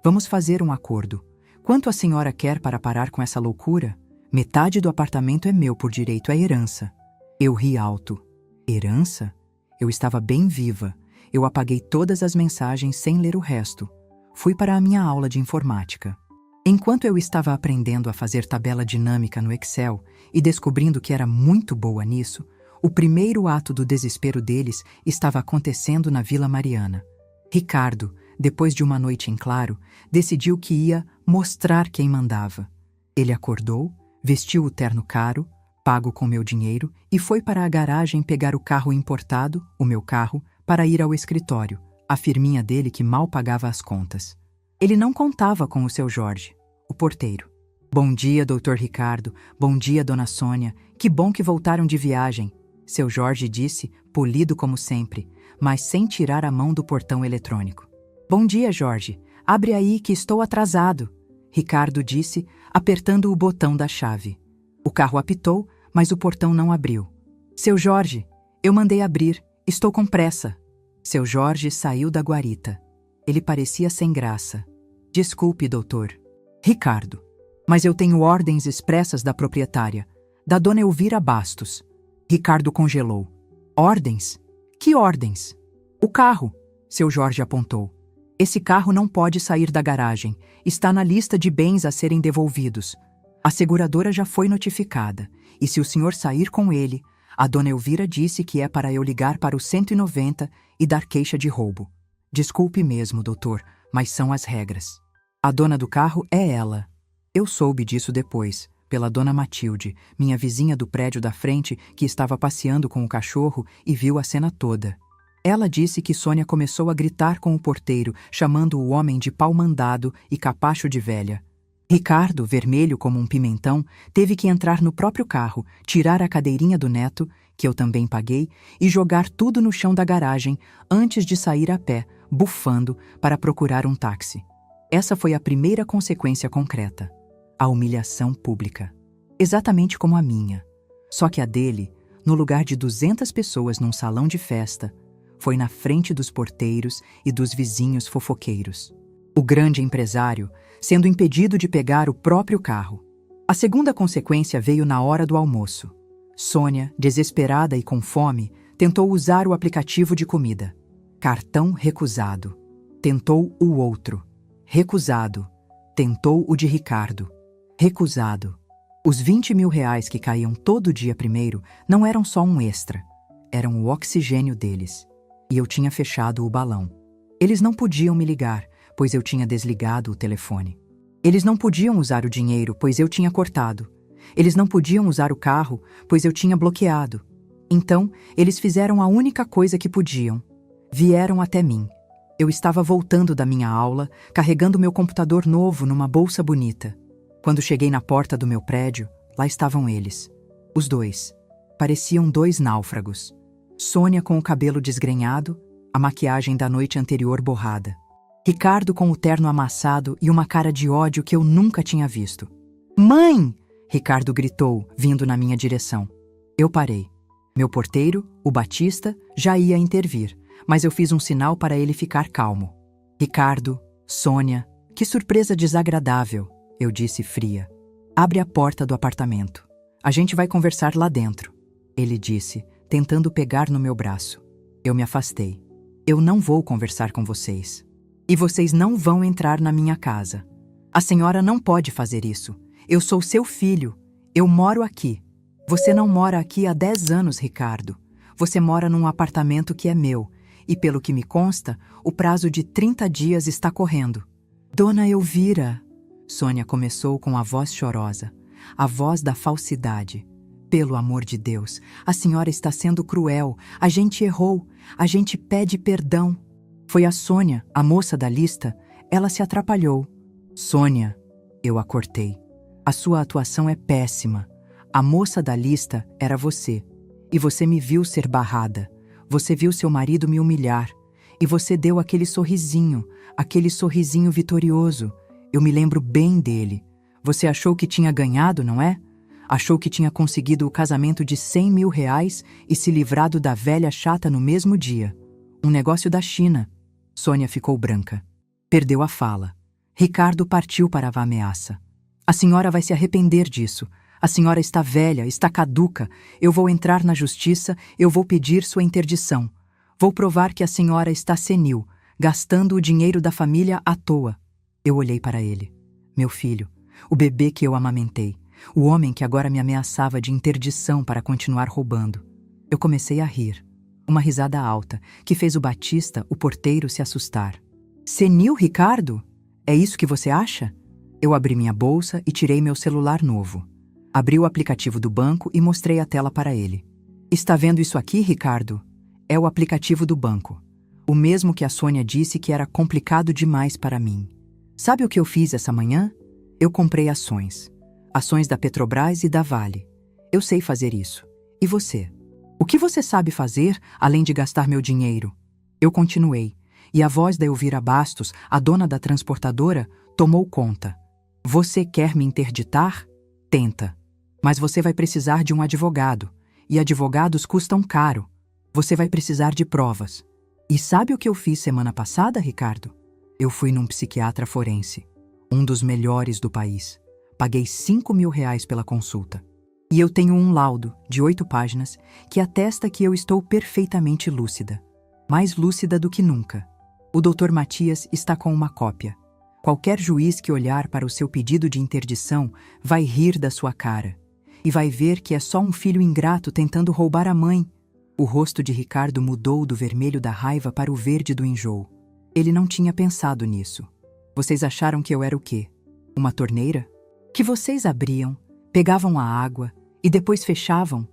S1: Vamos fazer um acordo. Quanto a senhora quer para parar com essa loucura? Metade do apartamento é meu por direito, é herança. Eu ri alto. Herança? Eu estava bem viva. Eu apaguei todas as mensagens sem ler o resto. Fui para a minha aula de informática. Enquanto eu estava aprendendo a fazer tabela dinâmica no Excel e descobrindo que era muito boa nisso, o primeiro ato do desespero deles estava acontecendo na Vila Mariana. Ricardo, depois de uma noite em claro, decidiu que ia mostrar quem mandava. Ele acordou, vestiu o terno caro, pago com meu dinheiro, e foi para a garagem pegar o carro importado, o meu carro, para ir ao escritório, a firminha dele que mal pagava as contas. Ele não contava com o seu Jorge, o porteiro. Bom dia, doutor Ricardo. Bom dia, dona Sônia. Que bom que voltaram de viagem. Seu Jorge disse, polido como sempre, mas sem tirar a mão do portão eletrônico. Bom dia, Jorge. Abre aí que estou atrasado. Ricardo disse, apertando o botão da chave. O carro apitou, mas o portão não abriu. Seu Jorge, eu mandei abrir. Estou com pressa. Seu Jorge saiu da guarita. Ele parecia sem graça. Desculpe, doutor. Ricardo. Mas eu tenho ordens expressas da proprietária, da dona Elvira Bastos. Ricardo congelou. Ordens? Que ordens? O carro, seu Jorge apontou. Esse carro não pode sair da garagem. Está na lista de bens a serem devolvidos. A seguradora já foi notificada. E se o senhor sair com ele, a dona Elvira disse que é para eu ligar para o 190 e dar queixa de roubo. Desculpe mesmo, doutor, mas são as regras. A dona do carro é ela. Eu soube disso depois, pela dona Matilde, minha vizinha do prédio da frente, que estava passeando com o cachorro e viu a cena toda. Ela disse que Sônia começou a gritar com o porteiro, chamando o homem de pau-mandado e capacho de velha. Ricardo, vermelho como um pimentão, teve que entrar no próprio carro, tirar a cadeirinha do neto, que eu também paguei, e jogar tudo no chão da garagem antes de sair a pé, bufando, para procurar um táxi. Essa foi a primeira consequência concreta. A humilhação pública. Exatamente como a minha. Só que a dele, no lugar de 200 pessoas num salão de festa, foi na frente dos porteiros e dos vizinhos fofoqueiros. O grande empresário, sendo impedido de pegar o próprio carro. A segunda consequência veio na hora do almoço. Sônia, desesperada e com fome, tentou usar o aplicativo de comida. Cartão recusado. Tentou o outro. Recusado. Tentou o de Ricardo. Recusado. Os 20 mil reais que caíam todo dia primeiro não eram só um extra. Eram o oxigênio deles. E eu tinha fechado o balão. Eles não podiam me ligar, pois eu tinha desligado o telefone. Eles não podiam usar o dinheiro, pois eu tinha cortado. Eles não podiam usar o carro, pois eu tinha bloqueado. Então, eles fizeram a única coisa que podiam. Vieram até mim. Eu estava voltando da minha aula, carregando meu computador novo numa bolsa bonita. Quando cheguei na porta do meu prédio, lá estavam eles. Os dois. Pareciam dois náufragos. Sônia com o cabelo desgrenhado, a maquiagem da noite anterior borrada. Ricardo com o terno amassado e uma cara de ódio que eu nunca tinha visto. Mãe! Ricardo gritou, vindo na minha direção. Eu parei. Meu porteiro, o Batista, já ia intervir, mas eu fiz um sinal para ele ficar calmo. Ricardo, Sônia, que surpresa desagradável, eu disse fria. Abre a porta do apartamento. A gente vai conversar lá dentro, ele disse, tentando pegar no meu braço. Eu me afastei. Eu não vou conversar com vocês. E vocês não vão entrar na minha casa. A senhora não pode fazer isso. Eu sou seu filho. Eu moro aqui. Você não mora aqui há 10 anos, Ricardo. Você mora num apartamento que é meu, e pelo que me consta, o prazo de 30 dias está correndo. Dona Elvira, Sônia começou com a voz chorosa, a voz da falsidade. Pelo amor de Deus, a senhora está sendo cruel, a gente errou, a gente pede perdão. Foi a Sônia, a moça da lista, ela se atrapalhou. Sônia, eu a cortei. A sua atuação é péssima. A moça da lista era você. E você me viu ser barrada. Você viu seu marido me humilhar. E você deu aquele sorrisinho vitorioso. Eu me lembro bem dele. Você achou que tinha ganhado, não é? Achou que tinha conseguido o casamento de 100 mil reais e se livrado da velha chata no mesmo dia. Um negócio da China. Sônia ficou branca. Perdeu a fala. Ricardo partiu para a ameaça. A senhora vai se arrepender disso. A senhora está velha, está caduca. Eu vou entrar na justiça, eu vou pedir sua interdição. Vou provar que a senhora está senil, gastando o dinheiro da família à toa. Eu olhei para ele. Meu filho, o bebê que eu amamentei, o homem que agora me ameaçava de interdição para continuar roubando. Eu comecei a rir. Uma risada alta, que fez o Batista, o porteiro, se assustar. Senil, Ricardo? É isso que você acha? Eu abri minha bolsa e tirei meu celular novo. Abri o aplicativo do banco e mostrei a tela para ele. Está vendo isso aqui, Ricardo? É o aplicativo do banco. O mesmo que a Sônia disse que era complicado demais para mim. Sabe o que eu fiz essa manhã? Eu comprei ações. Ações da Petrobras e da Vale. Eu sei fazer isso. E você? O que você sabe fazer, além de gastar meu dinheiro? Eu continuei, e a voz da Elvira Bastos, a dona da transportadora, tomou conta. Você quer me interditar? Tenta. Mas você vai precisar de um advogado, e advogados custam caro. Você vai precisar de provas. E sabe o que eu fiz semana passada, Ricardo? Eu fui num psiquiatra forense, um dos melhores do país. Paguei 5 mil reais pela consulta. E eu tenho um laudo, de 8 páginas, que atesta que eu estou perfeitamente lúcida. Mais lúcida do que nunca. O Dr. Matias está com uma cópia. Qualquer juiz que olhar para o seu pedido de interdição vai rir da sua cara. E vai ver que é só um filho ingrato tentando roubar a mãe. O rosto de Ricardo mudou do vermelho da raiva para o verde do enjoo. Ele não tinha pensado nisso. Vocês acharam que eu era o quê? Uma torneira? Que vocês abriam, pegavam a água e depois fechavam?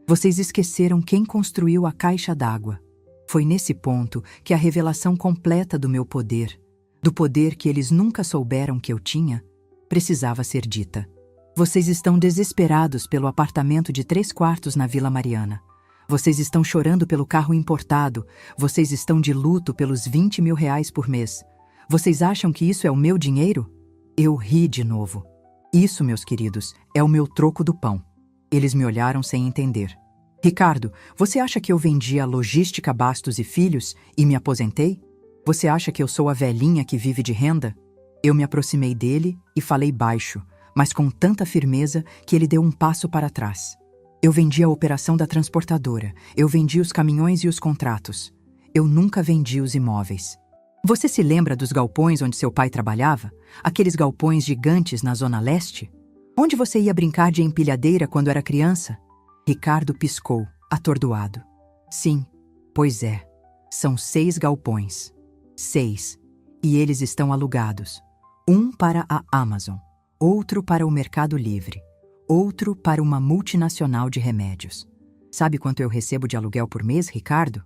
S1: Vocês esqueceram quem construiu a caixa d'água. Foi nesse ponto que a revelação completa do meu poder, do poder que eles nunca souberam que eu tinha, precisava ser dita. Vocês estão desesperados pelo apartamento de 3 quartos na Vila Mariana. Vocês estão chorando pelo carro importado. Vocês estão de luto pelos 20 mil reais por mês. Vocês acham que isso é o meu dinheiro? Eu ri de novo. Isso, meus queridos, é o meu troco do pão. Eles me olharam sem entender. Ricardo, você acha que eu vendi a Logística Bastos e Filhos e me aposentei? Você acha que eu sou a velhinha que vive de renda? Eu me aproximei dele e falei baixo, mas com tanta firmeza que ele deu um passo para trás. Eu vendi a operação da transportadora. Eu vendi os caminhões e os contratos. Eu nunca vendi os imóveis. Você se lembra dos galpões onde seu pai trabalhava? Aqueles galpões gigantes na Zona Leste? Onde você ia brincar de empilhadeira quando era criança? Ricardo piscou, atordoado. Sim, pois é. São 6 galpões. 6. E eles estão alugados. Um para a Amazon, outro para o Mercado Livre, outro para uma multinacional de remédios. Sabe quanto eu recebo de aluguel por mês, Ricardo?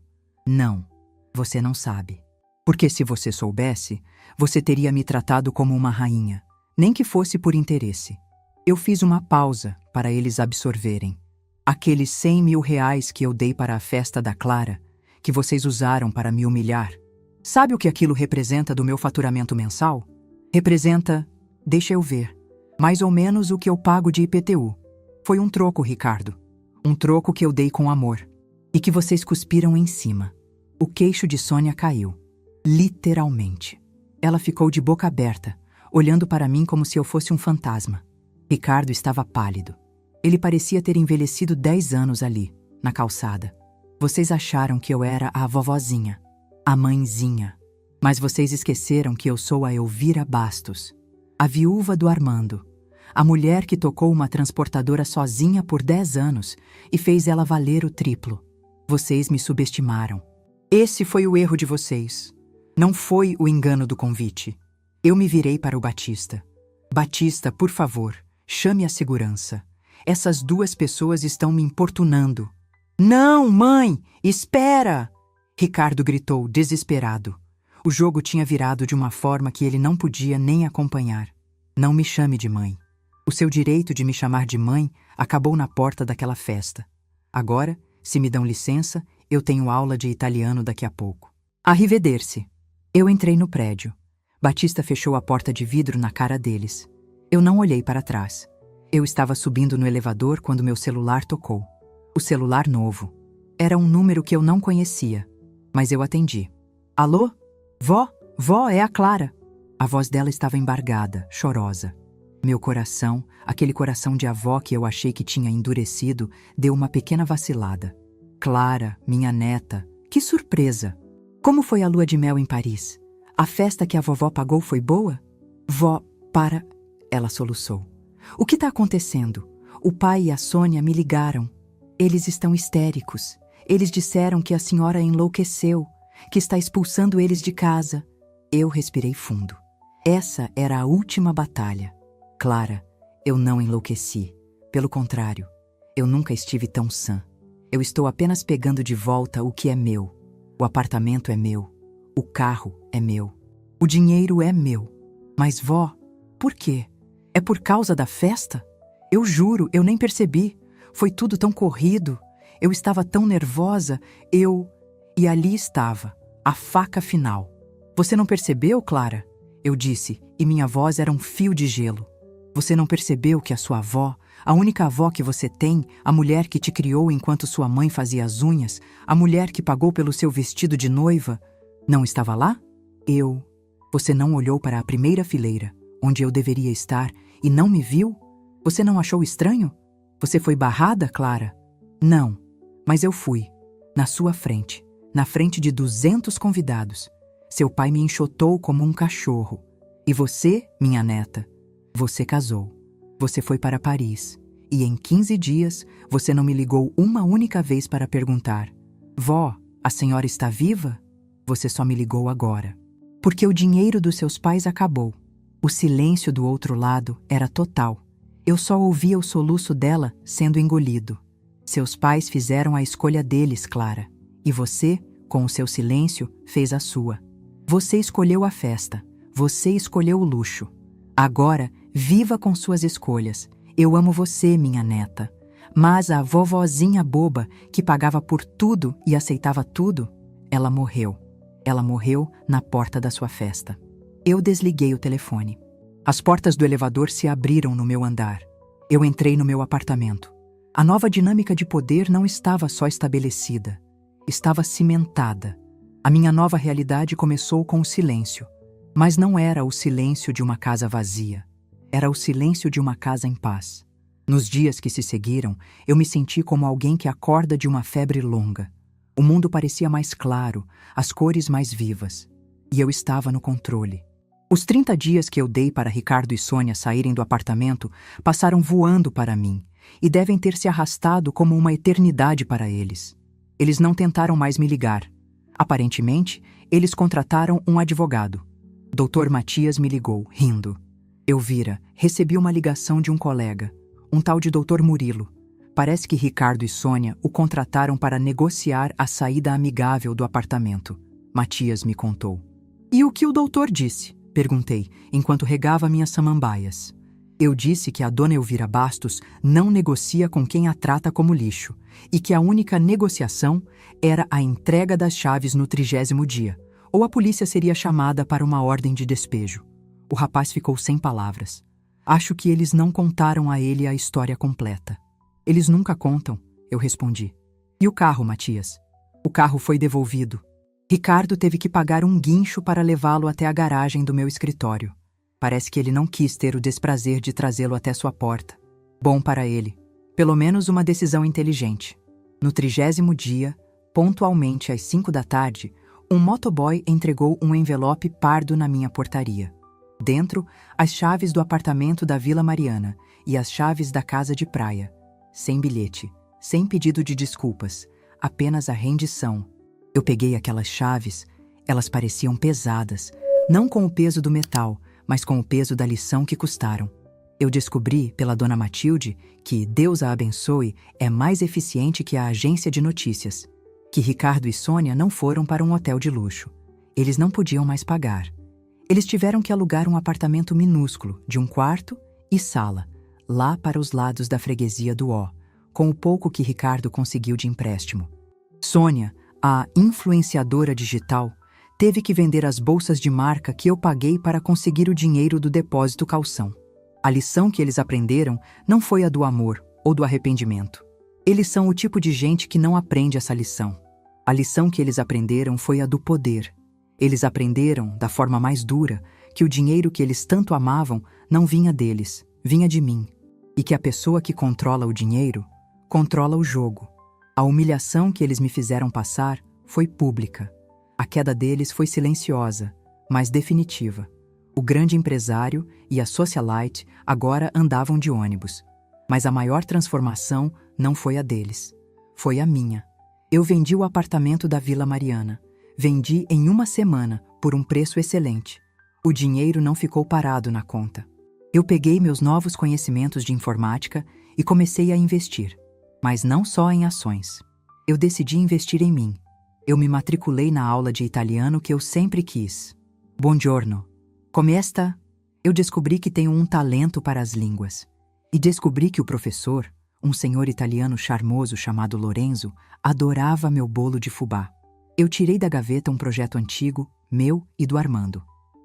S1: Não, você não sabe. Porque se você soubesse, você teria me tratado como uma rainha, nem que fosse por interesse. Eu fiz uma pausa para eles absorverem. Aqueles 100 mil reais que eu dei para a festa da Clara, que vocês usaram para me humilhar. Sabe o que aquilo representa do meu faturamento mensal? Representa, deixa eu ver, mais ou menos o que eu pago de IPTU. Foi um troco, Ricardo. Um troco que eu dei com amor. E que vocês cuspiram em cima. O queixo de Sônia caiu. Literalmente. Ela ficou de boca aberta, olhando para mim como se eu fosse um fantasma. Ricardo estava pálido. Ele parecia ter envelhecido 10 anos ali, na calçada. Vocês acharam que eu era a vovozinha, a mãezinha. Mas vocês esqueceram que eu sou a Elvira Bastos, a viúva do Armando, A mulher que tocou uma transportadora sozinha por 10 anos e fez ela valer o triplo. Vocês me subestimaram. Esse foi o erro de vocês. Não foi o engano do convite. Eu me virei para o Batista. Batista, por favor, chame a segurança. Essas duas pessoas estão me importunando. Não, mãe! Espera! Ricardo gritou, desesperado. O jogo tinha virado de uma forma que ele não podia nem acompanhar. Não me chame de mãe. O seu direito de me chamar de mãe acabou na porta daquela festa. Agora, se me dão licença, eu tenho aula de italiano daqui a pouco. Arrivederci. Eu entrei no prédio. Batista fechou a porta de vidro na cara deles. Eu não olhei para trás. Eu estava subindo no elevador quando meu celular tocou. O celular novo. Era um número que eu não conhecia, mas eu atendi. Alô? Vó? Vó, é a Clara. A voz dela estava embargada, chorosa. Meu coração, aquele coração de avó que eu achei que tinha endurecido, deu uma pequena vacilada. Clara, minha neta, que surpresa! Como foi a lua de mel em Paris? A festa que a vovó pagou foi boa? Vó, para... Ela soluçou. O que está acontecendo? O pai e a Sônia me ligaram. Eles estão histéricos. Eles disseram que a senhora enlouqueceu, que está expulsando eles de casa. Eu respirei fundo. Essa era a última batalha. Clara, eu não enlouqueci. Pelo contrário, eu nunca estive tão sã. Eu estou apenas pegando de volta o que é meu. O apartamento é meu. O carro é meu. O dinheiro é meu. Mas, vó, por quê? É por causa da festa? Eu juro, eu nem percebi. Foi tudo tão corrido. Eu estava tão nervosa. E ali estava, a faca final. Você não percebeu, Clara? Eu disse, e minha voz era um fio de gelo. Você não percebeu que a sua avó, a única avó que você tem, a mulher que te criou enquanto sua mãe fazia as unhas, a mulher que pagou pelo seu vestido de noiva, não estava lá? Você não olhou para a primeira fileira, onde eu deveria estar, e não me viu? Você não achou estranho? Você foi barrada, Clara? Não, mas eu fui. Na sua frente, na frente de 200 convidados. Seu pai me enxotou como um cachorro. E você, minha neta, você casou. Você foi para Paris. E em 15 dias, você não me ligou uma única vez para perguntar: Vó, a senhora está viva? Você só me ligou agora. Porque o dinheiro dos seus pais acabou. O silêncio do outro lado era total. Eu só ouvia o soluço dela sendo engolido. Seus pais fizeram a escolha deles, Clara. E você, com o seu silêncio, fez a sua. Você escolheu a festa. Você escolheu o luxo. Agora, viva com suas escolhas. Eu amo você, minha neta. Mas a vovozinha boba, que pagava por tudo e aceitava tudo, ela morreu. Ela morreu na porta da sua festa. Eu desliguei o telefone. As portas do elevador se abriram no meu andar. Eu entrei no meu apartamento. A nova dinâmica de poder não estava só estabelecida. Estava cimentada. A minha nova realidade começou com o silêncio. Mas não era o silêncio de uma casa vazia. Era o silêncio de uma casa em paz. Nos dias que se seguiram, eu me senti como alguém que acorda de uma febre longa. O mundo parecia mais claro, as cores mais vivas. E eu estava no controle. Os 30 dias que eu dei para Ricardo e Sônia saírem do apartamento passaram voando para mim e devem ter se arrastado como uma eternidade para eles. Eles não tentaram mais me ligar. Aparentemente, eles contrataram um advogado. Dr. Matias me ligou, rindo. Elvira, recebi uma ligação de um colega, um tal de Dr. Murilo. Parece que Ricardo e Sônia o contrataram para negociar a saída amigável do apartamento. Matias me contou. E o que o doutor disse? Perguntei, enquanto regava minhas samambaias. Eu disse que a dona Elvira Bastos não negocia com quem a trata como lixo e que a única negociação era a entrega das chaves no 30º dia, ou a polícia seria chamada para uma ordem de despejo. O rapaz ficou sem palavras. Acho que eles não contaram a ele a história completa. Eles nunca contam, eu respondi. E o carro, Matias? O carro foi devolvido. Ricardo teve que pagar um guincho para levá-lo até a garagem do meu escritório. Parece que ele não quis ter o desprazer de trazê-lo até sua porta. Bom para ele. Pelo menos uma decisão inteligente. No 30º dia, pontualmente às 5 da tarde, um motoboy entregou um envelope pardo na minha portaria. Dentro, as chaves do apartamento da Vila Mariana e as chaves da casa de praia. Sem bilhete, sem pedido de desculpas, apenas a rendição. Eu peguei aquelas chaves, elas pareciam pesadas, não com o peso do metal, mas com o peso da lição que custaram. Eu descobri, pela dona Matilde, que, Deus a abençoe, é mais eficiente que a agência de notícias. Que Ricardo e Sônia não foram para um hotel de luxo. Eles não podiam mais pagar. Eles tiveram que alugar um apartamento minúsculo, de um quarto e sala, lá para os lados da freguesia do Ó, com o pouco que Ricardo conseguiu de empréstimo. Sônia, a influenciadora digital, teve que vender as bolsas de marca que eu paguei para conseguir o dinheiro do depósito calção. A lição que eles aprenderam não foi a do amor ou do arrependimento. Eles são o tipo de gente que não aprende essa lição. A lição que eles aprenderam foi a do poder. Eles aprenderam, da forma mais dura, que o dinheiro que eles tanto amavam não vinha deles, vinha de mim. E que a pessoa que controla o dinheiro, controla o jogo. A humilhação que eles me fizeram passar foi pública. A queda deles foi silenciosa, mas definitiva. O grande empresário e a socialite agora andavam de ônibus. Mas a maior transformação não foi a deles. Foi a minha. Eu vendi o apartamento da Vila Mariana. Vendi em uma semana, por um preço excelente. O dinheiro não ficou parado na conta. Eu peguei meus novos conhecimentos de informática e comecei a investir. Mas não só em ações. Eu decidi investir em mim. Eu me matriculei na aula de italiano que eu sempre quis. Buongiorno. Come sta? Eu descobri que tenho um talento para as línguas. E descobri que o professor, um senhor italiano charmoso chamado Lorenzo, adorava meu bolo de fubá. Eu tirei da gaveta um projeto antigo, meu e do Armando.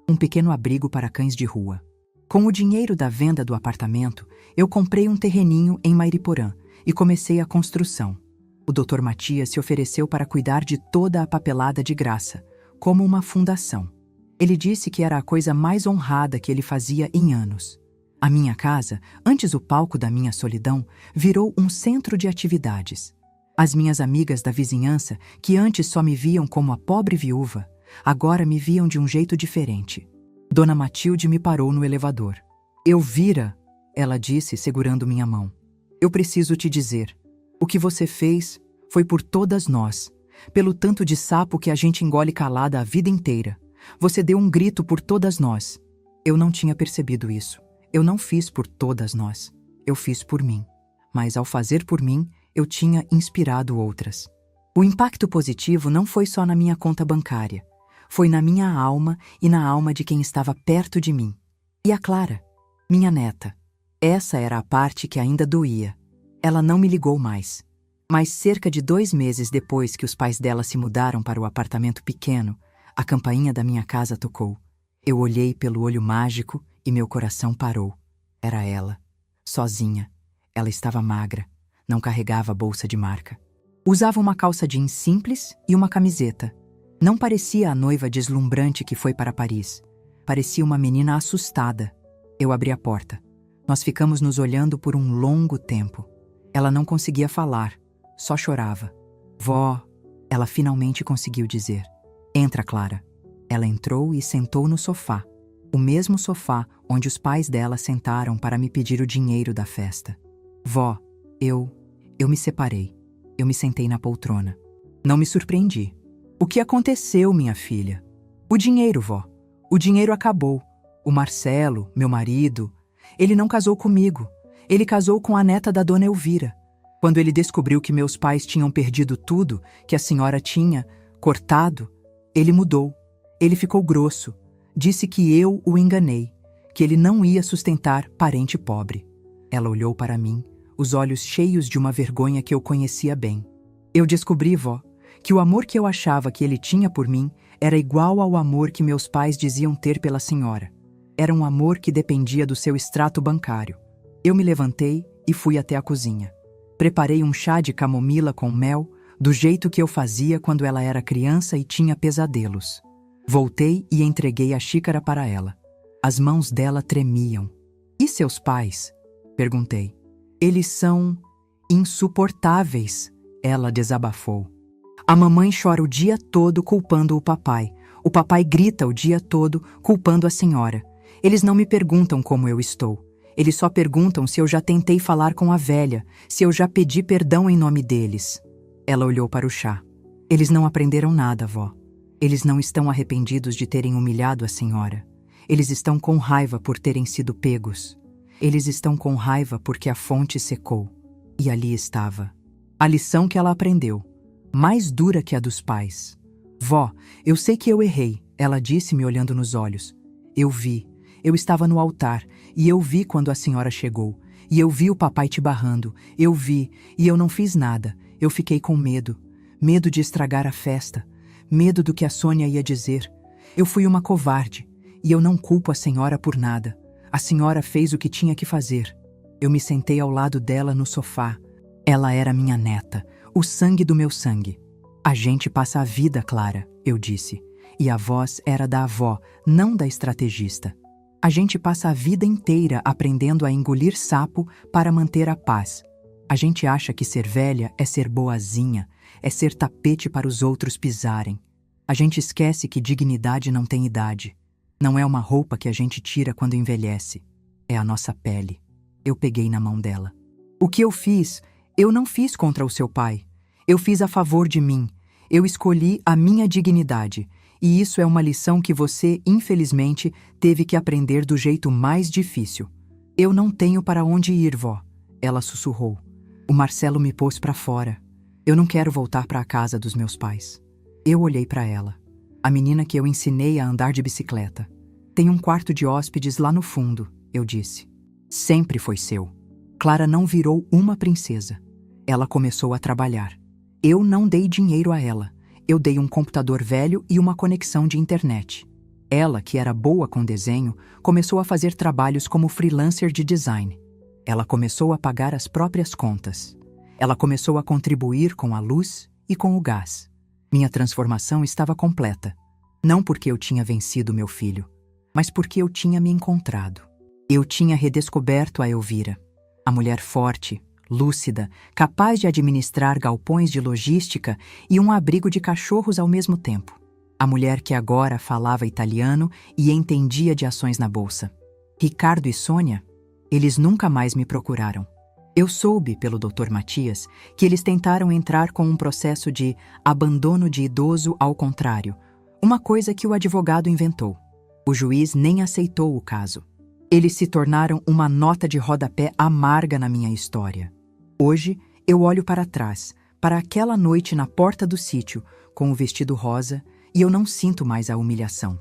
S1: Um pequeno abrigo para cães de rua. Com o dinheiro da venda do apartamento, eu comprei um terreninho em Mairiporã e comecei a construção. O Dr. Matias se ofereceu para cuidar de toda a papelada de graça, como uma fundação. Ele disse que era a coisa mais honrada que ele fazia em anos. A minha casa, antes o palco da minha solidão, virou um centro de atividades. As minhas amigas da vizinhança, que antes só me viam como a pobre viúva, agora me viam de um jeito diferente. Dona Matilde me parou no elevador. Elvira, ela disse, segurando minha mão. Eu preciso te dizer. O que você fez foi por todas nós, pelo tanto de sapo que a gente engole calada a vida inteira. Você deu um grito por todas nós. Eu não tinha percebido isso. Eu não fiz por todas nós. Eu fiz por mim. Mas ao fazer por mim, eu tinha inspirado outras. O impacto positivo não foi só na minha conta bancária. Foi na minha alma e na alma de quem estava perto de mim. E a Clara, minha neta. Essa era a parte que ainda doía. Ela não me ligou mais. Mas cerca de 2 meses depois que os pais dela se mudaram para o apartamento pequeno, a campainha da minha casa tocou. Eu olhei pelo olho mágico e meu coração parou. Era ela, sozinha. Ela estava magra, não carregava bolsa de marca. Usava uma calça jeans simples e uma camiseta. Não parecia a noiva deslumbrante que foi para Paris. Parecia uma menina assustada. Eu abri a porta. Nós ficamos nos olhando por um longo tempo. Ela não conseguia falar, só chorava. Vó, ela finalmente conseguiu dizer. Entra, Clara. Ela entrou e sentou no sofá. O mesmo sofá onde os pais dela sentaram para me pedir o dinheiro da festa. Vó, eu me separei. Eu me sentei na poltrona. Não me surpreendi. O que aconteceu, minha filha? O dinheiro, vó. O dinheiro acabou. O Marcelo, meu marido, ele não casou comigo. Ele casou com a neta da dona Elvira. Quando ele descobriu que meus pais tinham perdido tudo, que a senhora tinha cortado, ele mudou. Ele ficou grosso. Disse que eu o enganei, que ele não ia sustentar parente pobre. Ela olhou para mim, os olhos cheios de uma vergonha que eu conhecia bem. Eu descobri, vó, que o amor que eu achava que ele tinha por mim era igual ao amor que meus pais diziam ter pela senhora. Era um amor que dependia do seu extrato bancário. Eu me levantei e fui até a cozinha. Preparei um chá de camomila com mel, do jeito que eu fazia quando ela era criança e tinha pesadelos. Voltei e entreguei a xícara para ela. As mãos dela tremiam. E seus pais? Perguntei. Eles são insuportáveis, ela desabafou. A mamãe chora o dia todo culpando o papai. O papai grita o dia todo culpando a senhora. Eles não me perguntam como eu estou. Eles só perguntam se eu já tentei falar com a velha, se eu já pedi perdão em nome deles. Ela olhou para o chá. Eles não aprenderam nada, vó. Eles não estão arrependidos de terem humilhado a senhora. Eles estão com raiva por terem sido pegos. Eles estão com raiva porque a fonte secou. E ali estava. A lição que ela aprendeu, mais dura que a dos pais. Vó, eu sei que eu errei, ela disse me olhando nos olhos. Eu vi. Eu estava no altar, e eu vi quando a senhora chegou. E eu vi o papai te barrando. Eu vi, e eu não fiz nada. Eu fiquei com medo. Medo de estragar a festa. Medo do que a Sônia ia dizer. Eu fui uma covarde, e eu não culpo a senhora por nada. A senhora fez o que tinha que fazer. Eu me sentei ao lado dela no sofá. Ela era minha neta, o sangue do meu sangue. A gente passa a vida, Clara, eu disse. E a voz era da avó, não da estrategista. A gente passa a vida inteira aprendendo a engolir sapo para manter a paz. A gente acha que ser velha é ser boazinha, é ser tapete para os outros pisarem. A gente esquece que dignidade não tem idade. Não é uma roupa que a gente tira quando envelhece. É a nossa pele. Eu peguei na mão dela. O que eu fiz, eu não fiz contra o seu pai. Eu fiz a favor de mim. Eu escolhi a minha dignidade. E isso é uma lição que você, infelizmente, teve que aprender do jeito mais difícil. Eu não tenho para onde ir, vó. Ela sussurrou. O Marcelo me pôs para fora. Eu não quero voltar para a casa dos meus pais. Eu olhei para ela. A menina que eu ensinei a andar de bicicleta. Tem um quarto de hóspedes lá no fundo, eu disse. Sempre foi seu. Clara não virou uma princesa. Ela começou a trabalhar. Eu não dei dinheiro a ela. Eu dei um computador velho e uma conexão de internet. Ela, que era boa com desenho, começou a fazer trabalhos como freelancer de design. Ela começou a pagar as próprias contas. Ela começou a contribuir com a luz e com o gás. Minha transformação estava completa. Não porque eu tinha vencido meu filho, mas porque eu tinha me encontrado. Eu tinha redescoberto a Elvira, a mulher forte, lúcida, capaz de administrar galpões de logística e um abrigo de cachorros ao mesmo tempo. A mulher que agora falava italiano e entendia de ações na bolsa. Ricardo e Sônia, eles nunca mais me procuraram. Eu soube, pelo Dr. Matias, que eles tentaram entrar com um processo de abandono de idoso ao contrário, uma coisa que o advogado inventou. O juiz nem aceitou o caso. Eles se tornaram uma nota de rodapé amarga na minha história. Hoje, eu olho para trás, para aquela noite na porta do sítio, com o vestido rosa, e eu não sinto mais a humilhação.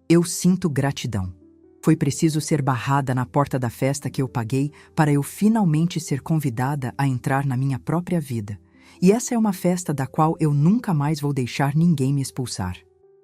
S1: Eu sinto gratidão. Foi preciso ser barrada na porta da festa que eu paguei para eu finalmente ser convidada a entrar na minha própria vida. E essa é uma festa da qual eu nunca mais vou deixar ninguém me expulsar.